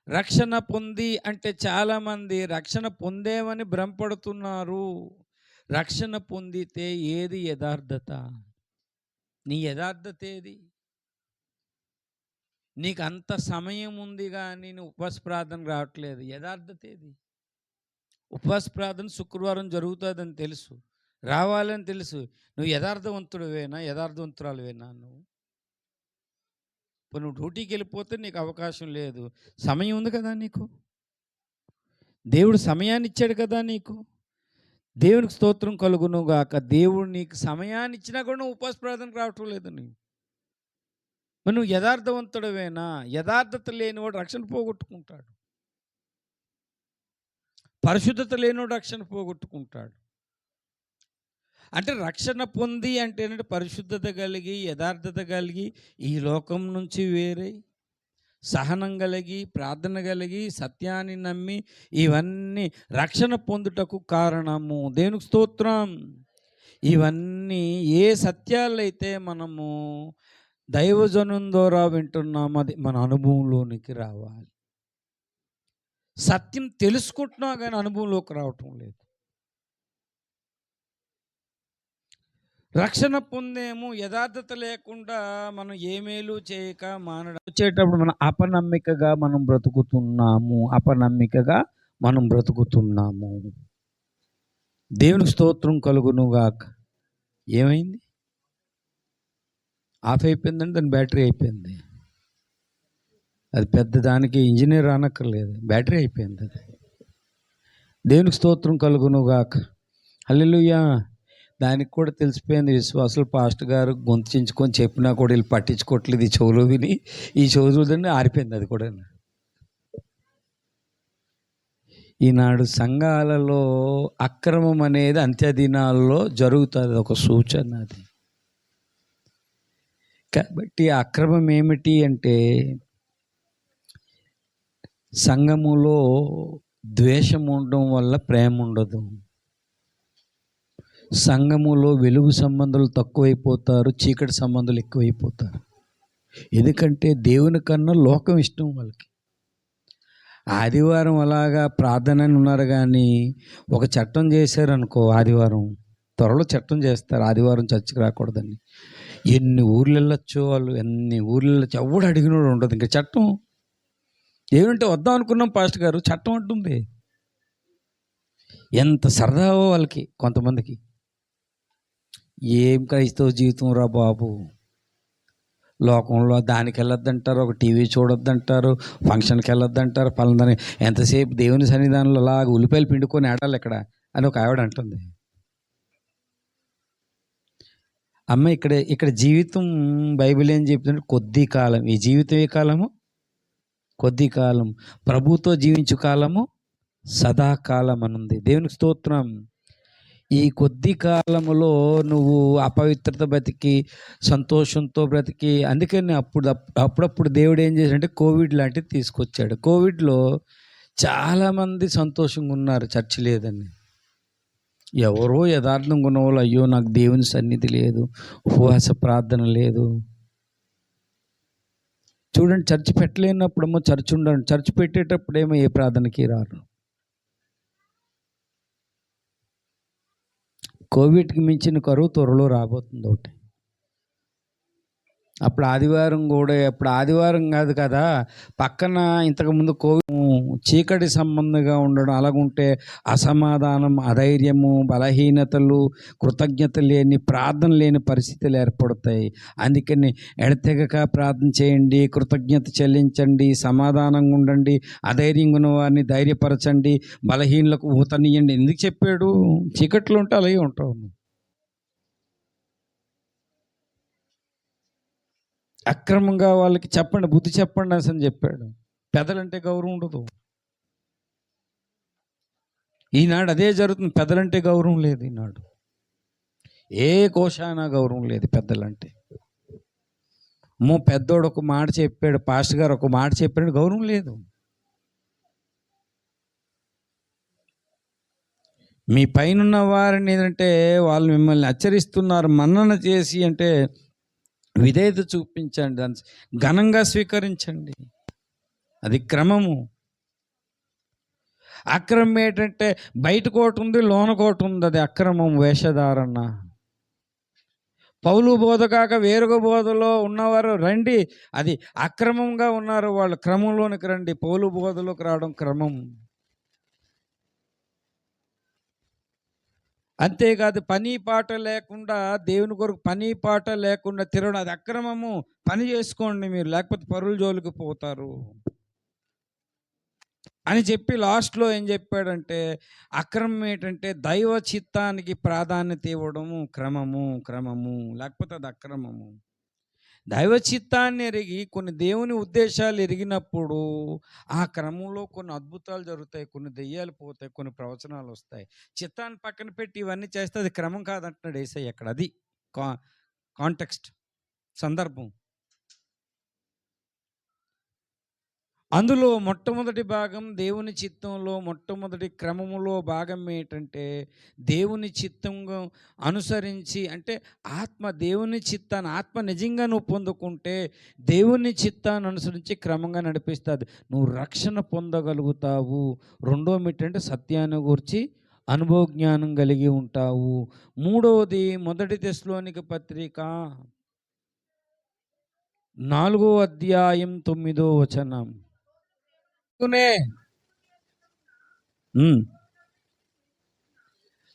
రక్షణ పొంది అంటే చాలామంది రక్షణ పొందేమని భ్రమపడుతున్నారు. రక్షణ పొందితే ఏది యథార్థత? నీ యథార్థత ఏది? నీకు అంత సమయం ఉంది కానీ నువ్వు ఉపవాస ప్రార్థన రావట్లేదు. యథార్థత ఏది? ఉపవాస ప్రార్థన శుక్రవారం జరుగుతుందని తెలుసు, రావాలని తెలుసు. నువ్వు యథార్థవంతుడువేనా, యథార్థవంతురాలువేనా? నువ్వు డ్యూటీకి వెళ్ళిపోతే నీకు అవకాశం లేదు. సమయం ఉంది కదా నీకు. దేవుడు సమయాన్ని ఇచ్చాడు కదా నీకు. దేవునికి స్తోత్రం కలుగునుగాక. దేవుడు నీకు సమయాన్ని ఇచ్చినా కూడా నువ్వు ఉపవాస ప్రార్థనకు రావటం లేదు. మరి నువ్వు యథార్థవంతుడవేనా? యథార్థత లేనివాడు రక్షణ పోగొట్టుకుంటాడు. పరిశుద్ధత లేనివాడు రక్షణ పోగొట్టుకుంటాడు. అంటే రక్షణ పొంది అంటే ఏంటంటే పరిశుద్ధత కలిగి, యథార్థత కలిగి, ఈ లోకం నుంచి వేరే సహనం కలిగి, ప్రార్థన కలిగి, సత్యాన్ని నమ్మి, ఇవన్నీ రక్షణ పొందుటకు కారణము. దేవునికి స్తోత్రం. ఇవన్నీ ఏ సత్యాలైతే మనము దైవజనం ద్వారా వింటున్నాము, అది మన అనుభవంలోనికి రావాలి. సత్యం తెలుసుకుంటున్నా కానీ అనుభవంలోకి రావటం లేదు. రక్షణ పొందేమో యథార్థత లేకుండా మనం ఏ మేలు చేయక మానడం వచ్చేటప్పుడు మనం అపనమ్మికగా మనం బ్రతుకుతున్నాము. అపనమ్మికగా మనం బ్రతుకుతున్నాము. దేవునికి స్తోత్రం కలుగునుగాక. ఏమైంది? ఆఫ్ అయిపోయిందంటే దాని బ్యాటరీ అయిపోయింది. అది పెద్ద దానికి ఇంజనీర్ అనక్కర్లేదు, బ్యాటరీ అయిపోయింది అది. దేవునికి స్తోత్రం కలుగునుగాక. హల్లెలూయా. దానికి కూడా తెలిసిపోయింది. విశ్వాసులు పాస్టర్ గారు గొంతు చించుకొని చెప్పినా కూడా వీళ్ళు పట్టించుకోవట్లేదు. ఈ చెవులు విని ఈ చెవులుదని ఆరిపోయింది అది కూడా. ఈనాడు సంఘాలలో అక్రమం అనేది అంత్యదినాల్లో జరుగుతుంది, ఒక సూచన అది. కాబట్టి అక్రమం ఏమిటి అంటే సంఘములో ద్వేషం ఉండడం వల్ల ప్రేమ ఉండదు. సంఘములో వెలుగు సంబంధాలు తక్కువైపోతారు, చీకటి సంబంధాలు ఎక్కువైపోతారు. ఎందుకంటే దేవుని కన్నా లోకం ఇష్టం వాళ్ళకి. ఆదివారం అలాగా ప్రార్థన ఉన్నారు కానీ ఒక చట్టం చేశారనుకో, ఆదివారం త్వరలో చట్టం చేస్తారు ఆదివారం చర్చికి రాకూడదని. ఎన్ని ఊర్లు వెళ్ళొచ్చో వాళ్ళు, ఎన్ని ఊర్లు వెళ్ళొచ్చు, ఎవడు అడిగినోడు ఉండదు. ఇంకా చట్టం ఏమంటే వద్దాం అనుకున్నాం పాస్టర్ గారు, చట్టం అంటుంది. ఎంత సరదావో వాళ్ళకి కొంతమందికి. ఏం క్రైస్తవ జీవితం రా బాబు. లోకంలో దానికి వెళ్ళొద్దంటారు, ఒక టీవీ చూడొద్దంటారు, ఫంక్షన్కి వెళ్ళొద్దంటారు, పలాందని. ఎంతసేపు దేవుని సన్నిధానంలో అలాగ ఉల్లిపాయలు పిండుకొని ఆడాలి ఎక్కడ అని ఒక ఆవిడ అంటుంది. అమ్మ ఇక్కడ జీవితం బైబిల్ ఏం చెప్తుంటే కొద్ది కాలం. ఈ జీవితం ఏ కాలము? కొద్ది కాలం. ప్రభుతో జీవించు కాలము సదాకాలం అనుంది. దేవునికి స్తోత్రం. ఈ కొద్ది కాలములో నువ్వు అపవిత్రత బ్రతికి, సంతోషంతో బ్రతికి, అందుకని అప్పుడప్పుడు దేవుడు ఏం చేశాడంటే కోవిడ్ లాంటిది తీసుకొచ్చాడు. కోవిడ్లో చాలామంది సంతోషంగా ఉన్నారు, చర్చ్ లేదని. ఎవరో యథార్థంగా ఉన్న వాళ్ళు, అయ్యో నాకు దేవుని సన్నిధి లేదు, ఉపవాస ప్రార్థన లేదు. చూడండి, చర్చ్ పెట్టలేనప్పుడేమో చర్చ్ ఉండండి, చర్చ్ పెట్టేటప్పుడేమో ఏ ప్రార్థనకి రారు. కోవిడ్కి మించిన కరువు త్వరలో రాబోతుంది ఒకటి. అప్పుడు ఆదివారం కూడా, అప్పుడు ఆదివారం కాదు కదా, పక్కన ఇంతకుముందు కోవిడ్ చీకటి సంబంధంగా ఉండడం, అలాగుంటే అసమాధానం, అధైర్యము, బలహీనతలు, కృతజ్ఞత లేని, ప్రార్థన లేని పరిస్థితులు ఏర్పడతాయి. అందుకని ఎడతెగక ప్రార్థన చేయండి, కృతజ్ఞత చెల్లించండి, సమాధానంగా ఉండండి, అధైర్యంగా ఉన్న వారిని ధైర్యపరచండి, బలహీనలకు ఊతనియండి. ఎందుకు చెప్పాడు? చీకట్లో ఉంటే అలాగే ఉంటావు. అక్రమంగా వాళ్ళకి చెప్పండి, బుద్ధి చెప్పండి అని చెప్పాడు. పెదలంటే గౌరవం ఉండదు. ఈనాడు అదే జరుగుతుంది. పెద్దలంటే గౌరవం లేదు ఈనాడు. ఏ కోశానా గౌరవం లేదు పెద్దలంటే. పెద్దోడు ఒక మాట చెప్పాడు, పాస్టర్ గారు ఒక మాట చెప్పాడు, గౌరవం లేదు. మీ పైన వారిని ఏంటంటే వాళ్ళు మిమ్మల్ని హెచ్చరిస్తున్నారు, మన్నన చేసి అంటే విధేయత చూపించండి, దాన్ని ఘనంగా స్వీకరించండి. అది క్రమము. అక్రమం ఏంటంటే బయట కోట ఉంది, లోన కోట ఉంది, అది అక్రమం, వేషధారణ. పౌలు బోధ కాక వేరొక బోధలో ఉన్నవారు రండి, అది అక్రమంగా ఉన్నారు వాళ్ళు, క్రమంలోనికి రండి. పౌలు బోధలోకి రావడం క్రమం. అంతేకాదు పని పాట లేకుండా, దేవుని కొరకు పని పాట లేకుండా తిరగడం అది అక్రమము. పని చేసుకోండి మీరు, లేకపోతే పరుల జోలికి పోతారు అని చెప్పి లాస్ట్లో ఏం చెప్పాడంటే, అక్రమం ఏంటంటే దైవ చిత్తానికి ప్రాధాన్యత ఇవ్వడము క్రమము, లేకపోతే అది అక్రమము. దైవ చిత్తాన్ని ఎరిగి, కొన్ని దేవుని ఉద్దేశాలు ఎరిగినప్పుడు ఆ క్రమంలో కొన్ని అద్భుతాలు జరుగుతాయి, కొన్ని దెయ్యాలు పోతాయి, కొన్ని ప్రవచనాలు వస్తాయి. చిత్తాన్ని పక్కన పెట్టి ఇవన్నీ చేస్తే అది క్రమం కాదంటున్నాడు యేసయ్య అక్కడ. అది కాంటెక్స్ట్, సందర్భం. అందులో మొట్టమొదటి భాగం దేవుని చిత్తంలో మొట్టమొదటి క్రమములో భాగం ఏంటంటే దేవుని చిత్తంగా అనుసరించి, అంటే దేవుని చిత్తాన్ని, ఆత్మ నిజంగా నువ్వు పొందుకుంటే దేవుని చిత్తాన్ని అనుసరించి క్రమంగా నడిపిస్తుంది, నువ్వు రక్షణ పొందగలుగుతావు. రెండో ఏంటంటే సత్యాన్ని గురించి అనుభవ జ్ఞానం కలిగి ఉంటావు. మూడవది మొదటి తెస్సలోనిక పత్రిక 4వ అధ్యాయం 9వ వచనం.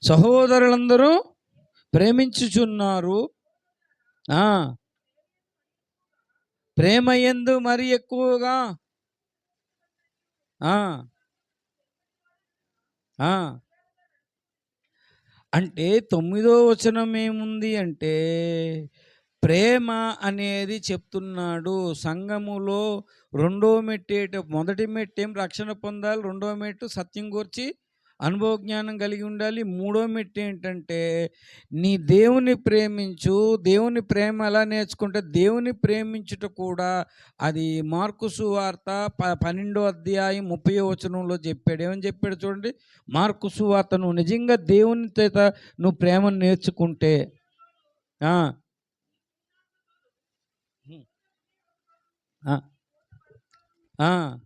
సహోదరులందరూ ప్రేమించుచున్నారు. ఆ! ప్రేమయందు మరి ఎక్కువగా. ఆ! ఆ! అంటే తొమ్మిదో వచనం ఏముంది అంటే, ప్రేమ అనేది చెప్తున్నాడు. సంఘములో రెండో మొదటి మెట్టేం రక్షణ పొందాలి. రెండో మెట్టు సత్యం గూర్చి అనుభవ జ్ఞానం కలిగి ఉండాలి. మూడో మెట్టేంటంటే, నీ దేవుని ప్రేమించు. దేవుని ప్రేమ ఎలా నేర్చుకుంటే, దేవుని ప్రేమించుట కూడా అది మార్కు సువార్త 12 అధ్యాయం 30 వచనంలో చెప్పాడు. ఏమని చెప్పాడు చూడండి. మార్కు సువార్త నువ్వు నిజంగా దేవుని చేత నువ్వు ప్రేమను నేర్చుకుంటే ఆ! హ్మ్. ఆ! ఆ!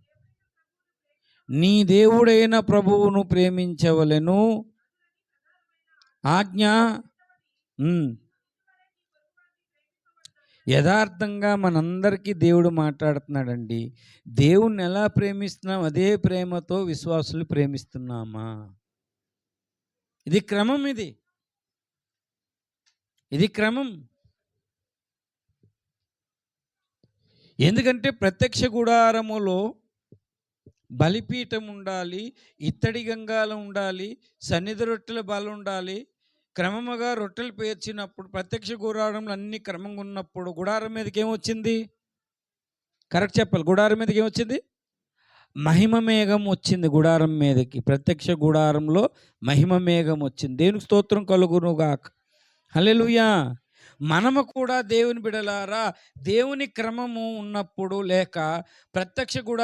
నీ దేవుడైన ప్రభువును ప్రేమించవలెను. ఆజ్ఞ హ్మ్. యథార్థంగా మనందరికీ దేవుడు మాట్లాడుతున్నాడండి. దేవుణ్ణి ఎలా ప్రేమిస్తున్నాం అదే ప్రేమతో విశ్వాసులు ప్రేమిస్తున్నామా? ఇది క్రమం ఇది. ఇది క్రమం. ఎందుకంటే ప్రత్యక్ష గుడారములో బలిపీఠం ఉండాలి, ఇత్తడి గంగాలం ఉండాలి, సన్నిధి రొట్టెల బలుండాలి. క్రమముగా రొట్టెలు పేర్చినప్పుడు ప్రత్యక్ష గుడారంలో అన్ని క్రమంగా ఉన్నప్పుడు గుడారం మీదకేమొచ్చింది? కరెక్ట్ చెప్పాలి. గుడారం మీదకేమొచ్చింది? మహిమ మేఘం వచ్చింది గుడారం మీదకి. ప్రత్యక్ష గుడారంలో మహిమ మేఘం వచ్చింది. దేవునికి స్తోత్రం కలుగునుగాక. హల్లెలూయా! మనము కూడా దేవుని బిడలారా దేవుని క్రమము ఉన్నప్పుడు లేక ప్రత్యక్ష గుడారం